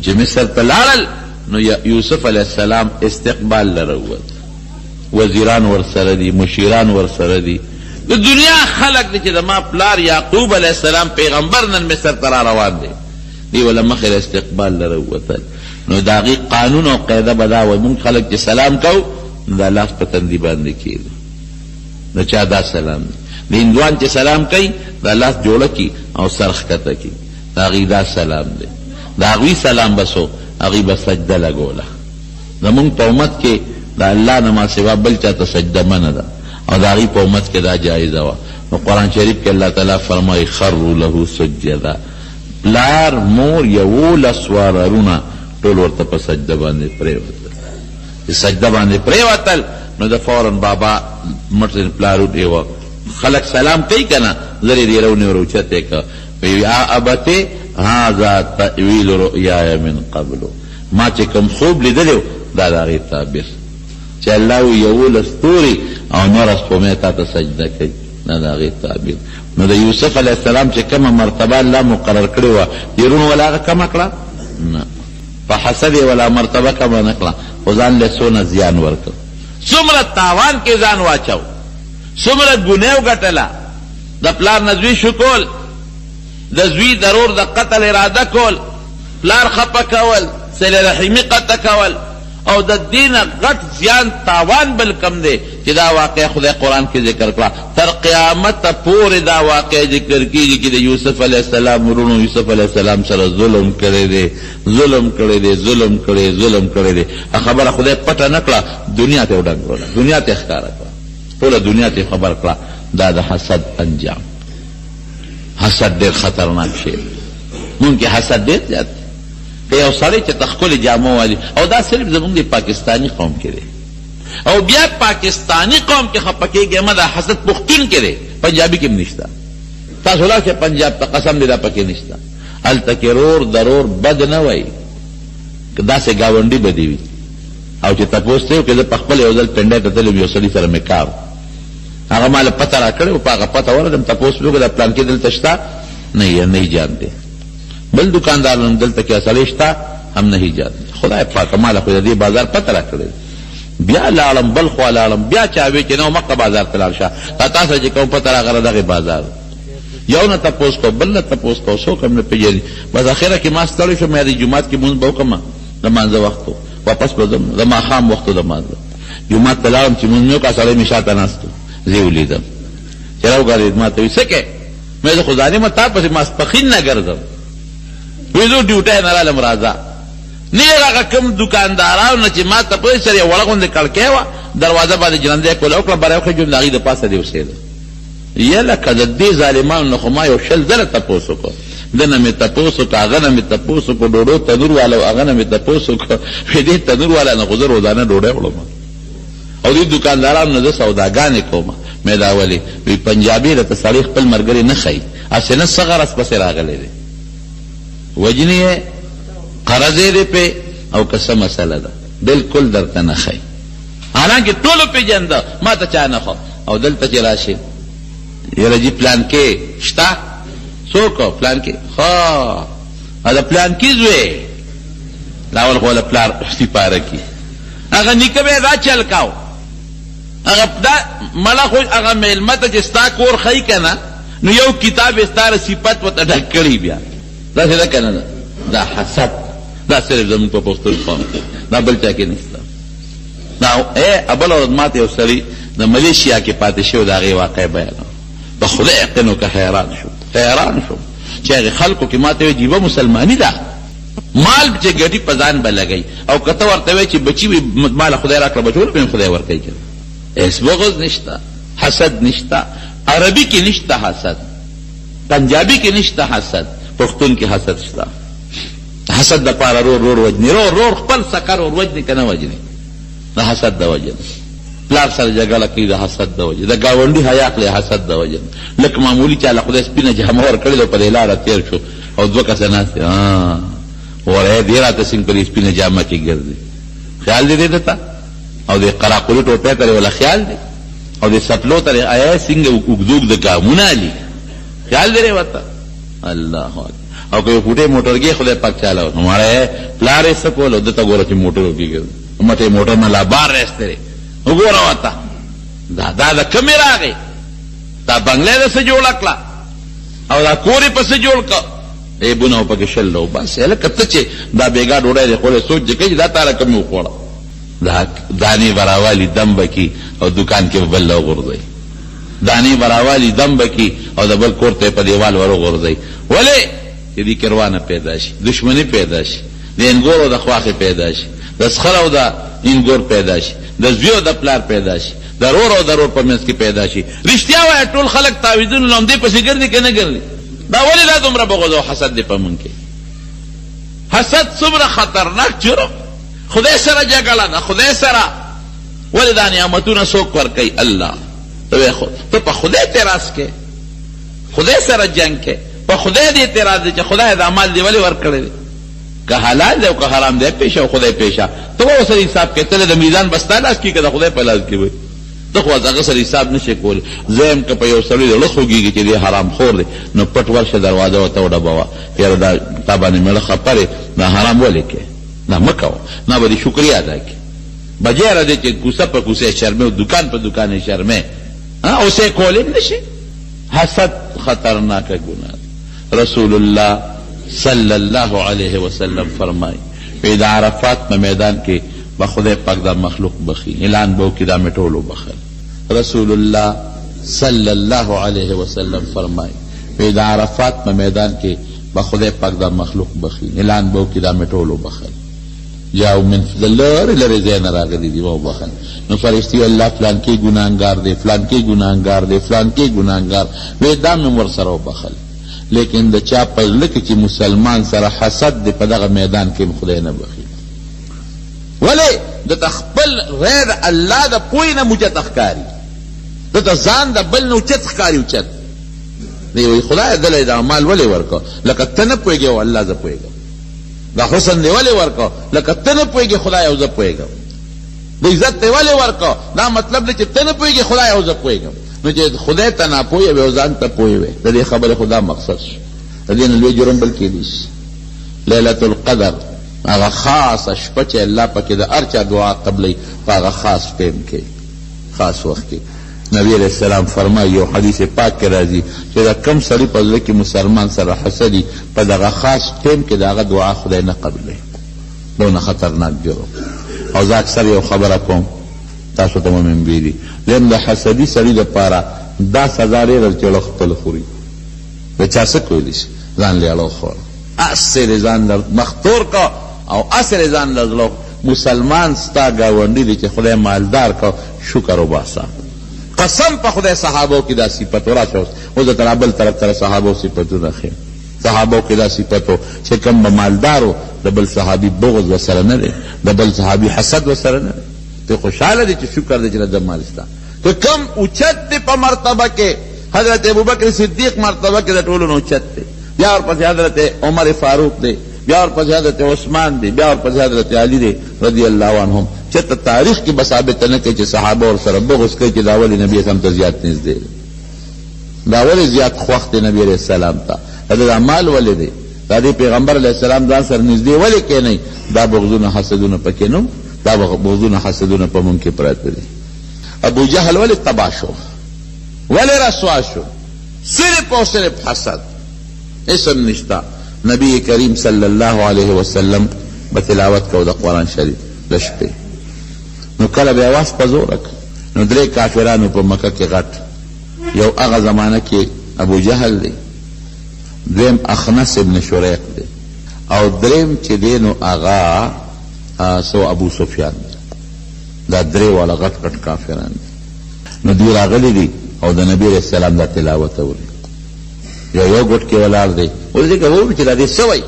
Speaker 2: چې مصر ته لاړل نو یوسف علیه السلام استقبال لره ووت. وزیران ورسره دي مشیران ورسره دي د دنیا خلق دي چې د ما پلار یعقوب علیه السلام پیغمبر نن مصر ته را روان دی. دی ولا مخې استقبال لره ووتل. نو د هغې قانون او قاعده به دا وایي مونږ خلک چې سلام کوو نو دا لاس په تندي باندې کېږي. د چا دا سلام دی. د هندوان چې سلام کوي دا لاس جوړه کي او سر ښکته کي د هغې دا سلام دی. د هغوی سلام بسو هغوی به سجده لګوله. زمونږ په امت کې د الله نه ما سوا بل چا ته سجده منه ده او د هغوی په امت کې دا جایزه وه. نو قرآن شریف کې الله تعالی فرمایي خروا له سجده. پلار مور 11 وارونه ټول ورته په سجده باندې پرېوتل. چې سجده باندې پرېوتل نو د فورن بابا مټ پلار وډېوه. خلک سلام کوي که نه زر یې ډېره ونیو اوچت یې کړه. وایي یا ابتې هذا تأویل رؤیای من قبلو. ما چې کوم خوب لیدلی دا د هغې تعبیر چې الله وایي 11 ستوري او نوره سپومۍ تا ته سجده کوي دا د هغې تعبیر. نو د یوسف علیه السلام چې کومه مرتبه الله مقرر کړې وه یرونو ولا هغه کمه کړه نه. په حسد یې ولا مرتبه کمه نه کړه خو ځان له څونه زیان ورکړ. څومره تاوان کې ځان واچو څومره ګناه وګټله. د پلار نه زوی شو کول د زوی ضرور د قتل اراده کول پلار خفه کول صله رحمي قطع کول او د دین غټ زیان تاوان بل کم دی چې دا واقع خدای قرآن کې ذکر کړه. تر قیامت پورې دا واقع ذکر کیږي چې د یوسف علیه السلام ورونو یوسف علیه السلام سره ظلم کړی دی ظلم کړی دی ظلم کړی ظلم کړی دی. خبره خدای پټه نه کړه دنیا ته وډنګ کړه دنیا ته ښکاره کړه ټوله دنیا ته خبر کړه. دا د حسد انجام. حسد ډېر خطرناک شی مونږ کې حسد ډېر زیات دی. که یو سړی چې ته ښکلې جامه والي او دا صرف زمونږ د پاکستاني قوم کې دی
Speaker 1: او بیا پاکستانی قوم کې خپکیږي ما دا حسد پختون کې دی پنجابي کې نشته تاسو لا چې پنجاب ته قسم دې دا پکې نشته هلته کې رور ضرور بد نه وای کدا سه گاونډي بدی وي او چې تاسو ته کې د خپل یو ځل پنده ته تللی یو سړي سره میکاو هغه مال پته را کړو په هغه پته ورته تاسو لوګه د پلان کې دلته شتا نه جانتے بل دکاندار دلته کې اصل شتا هم نه جانتے خدای پاک مال خو دې بازار پته را کړی بیا لالم بل خو لالم بیا چاوي چې نو مکه بازار تلل شه تاسو چې کوم پته را غره دغه بازار یو نه تاسو کو بل نه تاسو کو سو کوم نه پیږي بس اخره کې ما ستړی شو مې د جمعات کې مونږ وکما د مانځه وختو واپس بدم د ما خام وختو د مانځه جمعات تلام چې مونږ کا سره مشاته ناستو زی ولیدم چراو غریب ما ته وسکه مې د خدای نه تا پس ما سپخین نه ګرځم وېزو ډیوټه نه رالم راځه نه هغه کوم دکاندارانو چې ما ته په سره وړغوند کړکې و دروازه باندې جننده کول او کله بره خو جون دغه د پاسه دی وسید یلا کده دې ظالمانو خو ما یو شل زره تاسو کو دنه می تاسو کا غنه می تاسو کو ډوډو تنور والو غنه می تاسو کو دې تنور والا نه گزر ودانه ډوډه وړم او دې دکاندارانو نه سوداګانې کوم مې دا ولي وی پنجابي له تاریخ خپل مرګري نه خي اسنه صغر اس پس راغلي دي وجنی قرض دې په او قسم مسله ده بالکل درته نه خي حالانکه ټولو په جنده ما ته چا نه خو او دلته چې راشي یره جی پلان کې شتا څوک پلان کې ها دا پلان کې زوی لاول خو له پلان سپاره کې هغه نکبه دا چل کاو هغه دا مړه خو هغه ملمت چې ستا کور خی کنه نو یو کتاب ستاره صفات وته ډکړی بیا دا څه کنه دا حسد دا صرف زمون په پښتون قوم دا بل چا کې نشته دا ابل اورد ماته یو سړي د ملیشیا کې پاتې شو دا غي واقع بیان په خدای یقینو که حیران شو چې هغه خلکو کې ماته جیبه مسلمانی ده مال چې ګټي پزان بلګي او کته ورته وي چې بچي مال خدای راکړه بچو په خدای ورکړي اس بغض نشتا حسد نشتا عربی کې نشتا حسد پنجابی کې نشتا حسد پښتون کې حسد شتا حسد د پاره رور وجنی رور خپل سکر اور وجنی کنه وجنی د حسد د وجنی پلار سره جګړه کوي د حسد د وجنی د گاونډي حیا کړي حسد د وجنی لکه معمولی چې الله خدای سپینه جامه ور کړی په لاره تیر شو او دوه کس نه وره دې راته څنګه په سپینه جامه کې ګرځي خیال دې دته او دې قراقلی ټوپه ترې ولا خیال دې او دې سپلو ترې آیا څنګه وګدوګ د ګامونه علي خیال دې وته الله او کوئی فوٹے موٹر گئے خدا پاک چالا ہمارے پلارے سکول دتا گورا چی موٹر کی گئے مٹے موٹر میں لابار رہستے رہے گورا واتا دا کمی را گئی دا بنگلے دا سے جوڑ اکلا او دا کوری پس سے جوڑ کا اے بناو پاک شل لو بس ایلا کتا چے دا بیگا ڈوڑا دے خولے سوچ جکے دا تارا کمی اکوڑا دا دانی براوالی دم بکی او دکان کے بل لو غرزائی دانی براوالی دم بکی او دا بل کورتے پا دیوال ورو غرزائی ولی دی کروانه پیدا شي دشمنی پیدا شي د انګور او د خواخه پیدا شي د سخر او د انګور پیدا شي د زیو د پلار پیدا شي د رور او د رور په منځ کې پیدا شي رښتیا وای ټول خلک تعویذونه لوم دی پسې ګرځي کنه ګرځي دا ولې لا دومره بغض او حسد دی په مونږ کې حسد څومره خطرناک جرم خدای سره جګړه ده خدای سره ولې دا نعمتونه څوک ورکوي الله ته په خدای اعتراض کې خدای سره جنگ کې په خدای دې اعتراض دي چې خدای دا مال دی ولی ورکړي که حلال دی او که حرام دی پیښه او خدای پیښه ته و سره حساب کې ته د میزان بستاله کی کده خدای په لاس کې وي ته خو هغه سره حساب نشي کول زم که په یو سړی له خوږي چې دی حرام خور دی نو پټ ورشه دروازه وته وډه بوا یاره دا تابانه مړه خبره دا حرام ولې کې نه مکو نه به شکریا ادا کې بجیر دې چې کوسه په کوسه شرمه دکان په دکان شرمه او سه کولې نشي حسد خطرناک ګناه رسول اللہ صلی اللہ علیہ وسلم فرمائی پیدا عرفات میں میدان کے بخدا پاک دا مخلوق بخی اعلان بو کی دا مٹولو بخل رسول اللہ صلی اللہ علیہ وسلم فرمائی پیدا عرفات میں میدان کے بخدا پاک دا مخلوق بخی اعلان بو کی دا مٹولو بخل جاؤ من لر زین راغلی دی وہ بخل نو فرشتی اللہ فلان کی گناہگار دے فلان کی گناہگار دے فلان کی گناہگار ویدان میں ورسرو بخل لیکن د چا په لکه چې مسلمان سره حسد دی په دغه میدان کې خدای نه بخي ولی
Speaker 2: د خپل غیر الله د پوی نه موچت ښکاري، د ځان د بل نه اوچت ښکاري. اوچت دی وایي خدای دله دا مال ولې ورکړه لکه ته نه پوهېږې او الله زه پوهېږم. دا حسن دی ولې ورکړه لکه ته نه پوهېږې خدای او زه پوهېږم. د عزت دی ولې ورکړه دا مطلب دی چې ته نه پوهېږې خدای او زه پوهېږم. نو چې خدای ته ناپوهه وې او ځان ته پوهه وې د دې خبرې خو دا مقصد شو. د دې نه لوی جرم بل کېدی شي. لیلة القدر هغه خاصه شپه چې الله پکې د هر چا دعا قبلوي په هغه خاص ټیم کې خاص وخت کې نبی علیہ السلام فرمایي یو حدیث پاک کې راځي چې دا کم سړي په زړه کې مسلمان سره حسدي په دغه خاص ټیم کې د هغه دعا خدای نه قبلوي. دونه خطرناک جرم. او زه اکثر یو خبره کوم تاسو ته مؤمن بیدي لیم د حسدي سړي دپاره دا سزا ډېره چې اړه خپله خوري. د چا څه کولی شي ځان له اړه وخوړه اسې ځان له مختور کا او اسې ځان له زړه. مسلمان ستا ګاونډي دی چې خدای مالدار کا شکر وباسه. قسم په خدای صحابو کې دا صفت راشه. اوس د تر بل طرف سره صحابو صفتونه ښیم. صحابو کې دا صفت و چې کوم به مالدارو د بل صحابي بغض ورسره نه دی، د بل صحابي حسد ورسره نه دی. ته خوشحاله دی چې شکر دی چې د مال شته. که کم اوچت دی په مرتبه کې حضرت ابوبکر صدیق مرتبه کې د ټولو نه اوچت دی، بیا ورپسې حضرت عمر فاروق دی، بیا ورپسې حضرت عثمان دی، بیا ورپسې حضرت علی دی رضی الله عنهم. چېرته تاریخ کې به ثابته نه کوي چې صحابه ورسره بغض کوي چې دا ولې نبي اسلام ته زیات نږدې دی، دا ولې زیات خوښ دی نبي علیه السلام ته، دا مال ولې دی، دا دی پیغمبر علیه السلام ځان سره نږدې ولې کوي. دا بغضونه حسدونه پکې نه، دا بغضونه حسدونه په مونږ کې پراته دي. ابو جهل ولې تباه شو، ولې رسوا شو؟ صرف او صرف حسد. اسم نشتا. نبی کریم صلی الله علیه وسلم به تلاوت کو د قرآن شریف د شپې. نو کله به اواز په زوره نو درې کافرانو په مکه کې غټ، یو هغه زمانه کې ابو جهل دی، دویم اخنس ابن شریق دی، او دریم چې دی نو هغه سو ابو سفیان دی. دا درې والا غټ غټ کافران دي. نو دوی راغلي دي او د نبی علیه السلام دا تلاوت اوري. یو ګوټ کې ولاړ دی، اوس دې کوو چې دا دې څه وایي،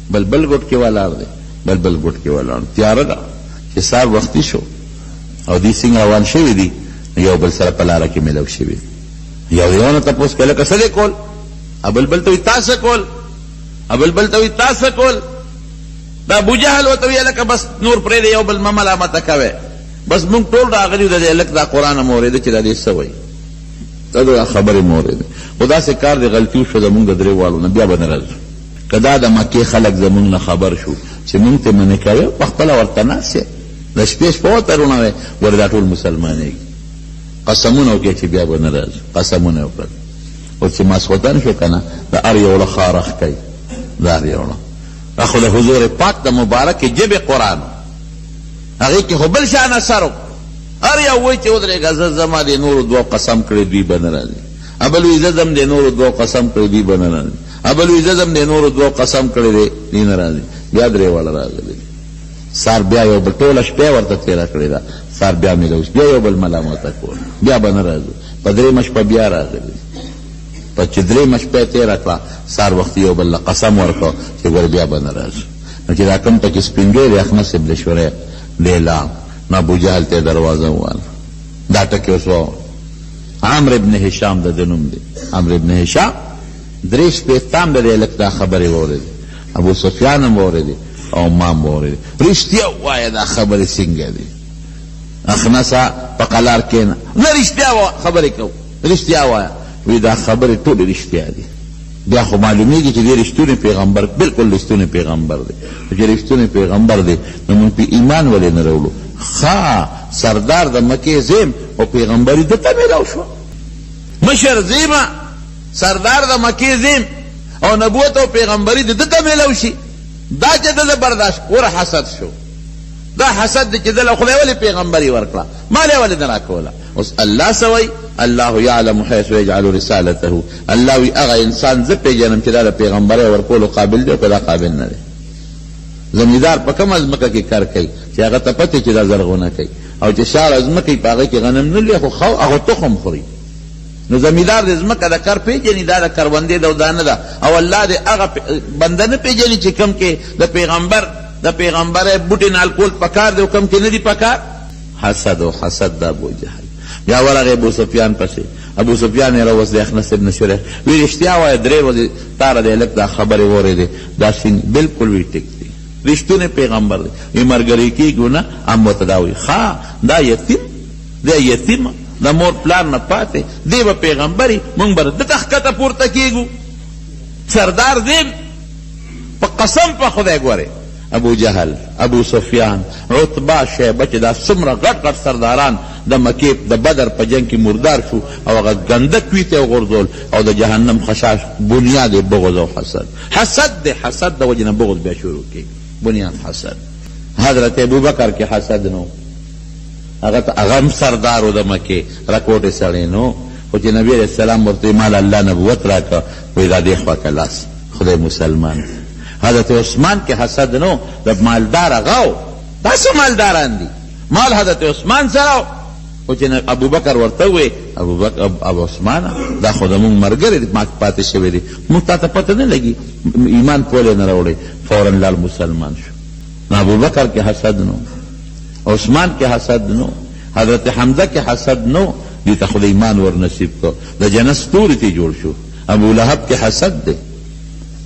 Speaker 2: بل ګوټ کې ولاړ دی، بل ګوټ کې ولاړ. تیاره ده چې سهار وختي شو او دوی څنګه روان شوي دي، یو بل سره په لاره کې میلاو شوي. یو نه تپوس کوي لکه څه دې کول، بل ته وایي تاسو کول، بل ته وایي تاسو کول. دا ابو جهل ورته وایي لکه بس نور پرېږدئ، یو بل مه ملامته کوئ، بس موږ ټول راغلي د دې هلک دا قرآن مو اورېده چې دا دې څه وایي، دا خبرې مو اورېده. خو داسې کار دی غلطي وشوه زمونږ د درې واړو نه، بیا به نه راځو. که دا د مکې خلک زمونږ نه خبر شو چې مونږ ته منې کوې، په خپله ورته ناست یې د شپې شپه ورته روڼوې، ورې دا ټول مسلمانېږي. قسمونه وکړې چې بیا به نه راځو، قسمونه وکړل. اوس چې ماسخوتن شو که نه، د هر یوړه خارخ کوي، د هر یوړه خو د حضور پاک د مبارکې ژبې قرآن هغې کې خو بل شان اثر و. هر یو وایي چې ودرېږه زه زما د نورو دوه قسم کړی دوی به نه راځي، بل وایي زه ځم د نورو دوه قسم کړی دوی به نه راځي، بل وایي زه ځم د نورو دوه قسم کړی دی دوی نه راځي. بیا درې واړه راغلي. سار بیا یو بل ټوله شپه ورته تېره کړې ده، سار بیا میلاو بیا یو بل ملامته کول، بیا به نه راځو. په درېیمه شپه بیا راغلي. په چې درېیمه شپه یې تېره کړه، سار وختي یو بل له قسم ورکړه چې ګوره بیا به نه راځو. نو چې دا کوم پکې سپین ګیری اخنس ابن شریق لیلا، نو ابو جهل ته دروازه وواله. دا ټکې اوس عمرو ابن هشام د ده نوم دی. عمرو ابن هشام درې شپېتام د دې هلک دا خبرې واورېدې، ابو سفیان هم واورېدې او ما هم واورېدې. رښتیا ووایه دا خبرې څنګه دي؟ اخنسه په قلار کښېنه، نه رښتیا خبرې کوو، رښتیا وایه. وی دا خبرې ټولې رښتیا دي. بیا خو معلومیږي چې دی رښتونی پیغمبر، بالکل رښتونی پیغمبر دی. چې رښتونی پیغمبر دی نو موږ په ایمان ولې نه راوړو؟ ښه سردار د مکې زیم او پیغمبري ده ته میلاو شوه، مشر زیمه سردار د مکې زیم او نبوت او پیغمبري ده ته میلاو شي. دا چې ده برداشت ور حسد شو. دا حسد دی چې ده له خدای ولې پیغمبري ورکړه، ما له ولې نه راکوله. اوس الله سوی الله یعلم حیث یجعل رسالته. الله وی هغه انسان زه پیژنم چې دا د پیغمبرۍ ورکولو قابل دی او که دا قابل نه دی. زمیندار په کومه ځمکه کې کار کوي چې هغه ته پته چې دا زرغونه کوي، او چې شاړه ځمکه یې په هغه کې غنم نه لري خو هغه تخم خوري. نو زمیندار د ځمکه د کار پیژني، دا د کروندې ده او دا نه ده. او الله د هغه بنده نه پیژني چې کوم کې د پیغمبر د پیغمبر بوټي نالکول پکار دی کم کې نه دی پکار حسد او حسد د ابو جهل بیا ورغه ابو سفیان پسې ابو سفیان یې راوس د اخنس ابن شریح وی رښتیا وایه 3 ورځې تاره دی لک دا خبرې واورېدې دا سین بالکل وی ټیک دی رښتونه پیغمبر دی وی مرګري کېږو نه ام ورته دا وایي ښه دا یتیم د مور پلار نه پاتې دی به پیغمبري موږ به دته ښکته پورته کېږو سردار دی په قسم په خدای ګورې ابو جهل ابو سفیان عتبه شیبه چې دا څومره غټ غټ سرداران د مکې د بدر په جنگ کې مردار شو او هغه ګنده کوي ته وغورځول او د جهنم خشاش بنیاد بغض او حسد دی حسد د وجې نه بغض بیا شروع کېږي بنیاد حسد حضرت ابوبکر کې حسد نو هغه هم سردار و د مکې رکوټې سړی نو خو چې نبي علیه السلام ورته مال الله نبوت راکړه وایي دا دې خوا که لاس خدای مسلمان حضرت عثمان کې حسد نو د مالدار هغه و دا څه مالداران دي مال حضرت عثمان سره خو چې ابوبکر ورته ووایي ابو عثمانه دا خو زموږ ملګری دی ما پاتې شوی دی موږ تا ته پته نه لګي ایمان پولې نه راوړی فورا لال مسلمان شو نو ابوبکر کې حسد نو عثمان کې حسد نو حضرت حمزه کې حسد نو دی ته خدای ایمان ور نصیب کو د جنت ستوري ته جوړ شو ابو لهب کې حسد دی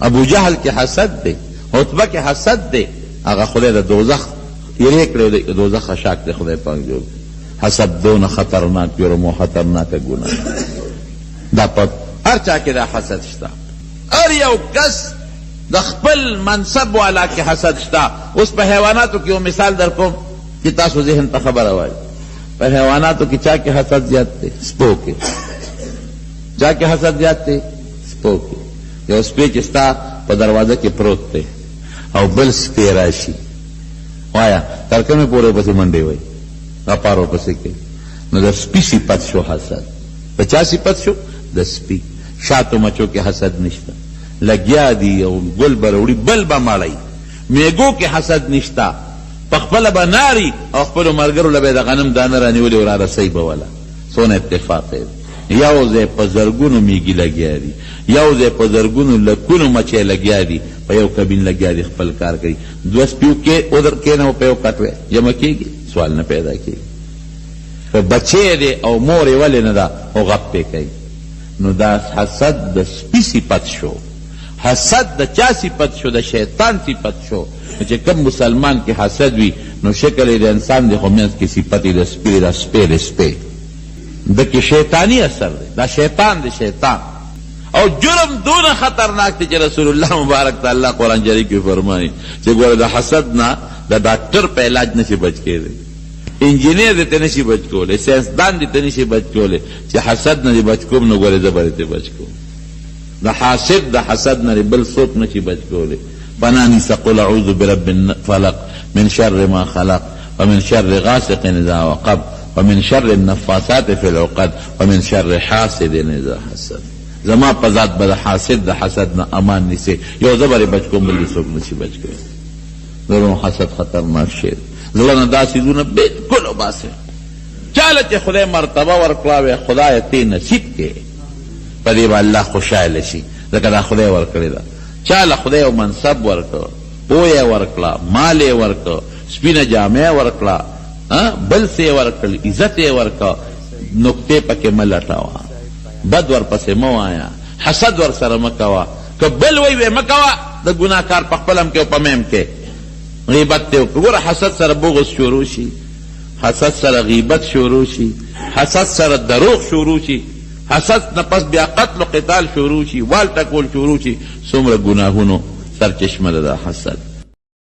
Speaker 2: ابو جهل کې حسد دی عتبه کې حسد دی هغه خدای د دوزخ یې کړو د دوزخ خشاک دی خدای پاک جوړ حسد دون خطرناک جرم و خطرناک گناه دا په هر چا کې دا حسد شته هر یو کس د خپل منصب والا کې حسد شته اوس په حیواناتو کې یو مثال در کوم چې تاسو ذهن ته خبره وایي په حیواناتو کې چا کې حسد زیات دی سپو کې چا کې حسد زیات دی سپو کې یو سپی چې ستا په دروازه کې پروت دی او بل سپی راشي وایا تر کومې پورې پسې منډې وایي اپارو پسې کې نو د سپي صفت شو حسد په چا صفت شو د سپي شاتو مچو کې حسد نشته لګیا دي او ګل به راوړي بل به مړی میږو کې حسد نشته په خپله به ناري او خپلو ملګرو له به د غنم دانه رانیولې او را رسۍ به وله څونه اتفاق دی یو ځای په زرګونو میږي لګیا دي یو ځای په زرګونو لکونو مچۍ لګیا دي په یو کبین لګیا دي خپل کار کوي دوه سپیو کې ودر کېنه او په یو کټوې جمع کېږي سوال نه پیدا کېږي که بچی دی او مور یې ولې نه ده او غپې کوي نو دا حسد د سپي صفت شو حسد د چا صفت شو د شیطان صفت شو چې کوم مسلمان کې حسد وي نو شکل یې د انسان دی خو منځ کې صفت یې د سپي د سپی د سپی د کې شیطانی اثر دی دا شیطان دی شیطان او جرم دون خطرناک دی چې رسول الله مبارک تعالی قرآن جری کې فرمایي چې ګوره د حسد نه د ډاکټر په علاج نشي بچ کېدی انجینیر دې ته نشي بچ کولی ساینسدان دې ته نشي بچ کولی چې حسد نه دې بچ کوم نو ګورې زه به دې بچ کوم د حاسد د حسد نه بل څوک نشي بچ کولی پناه نیسه قل اعوذ برب الفلق من شر ما خلق ومن شر غاسق اذا وقب ومن شر النفاثات في العقد ومن شر حاسد اذا حسد زما په ذات به د حاسد د حسد نه امان نیسي یو زه به بچ کوم بل څوک نشي بچ کولی ضرور حسد خطرناک شی زړه نه دا څیزونه بالکل وباسئ چاله چې خدای مرتبه ورکړه وی خدای ته نصیب کې په دې به الله خوشحاله شي ځکه دا خدای ورکړې ده چاله خدای یو منصب ورکړه پوهه ورکړه مال یې ورکړه سپینه جامې ورکړه بل څه یې ورکړل عزت یې ورکړه نقطې پکې مه لټوه بد ورپسې مه وایه حسد ورسره مه کوه که بل وی مه کوه د ګناهکار په خپل هم کې او په میم کې غیبت ته وګوره حسد سره بغض شروع شي حسد سره غیبت شروع شي حسد سره دروغ شروع شي حسد نه پس بیا قتل و قتال شروع شي وال ټکول شروع شي څومره ګناهونو سرچشمه ده دا حسد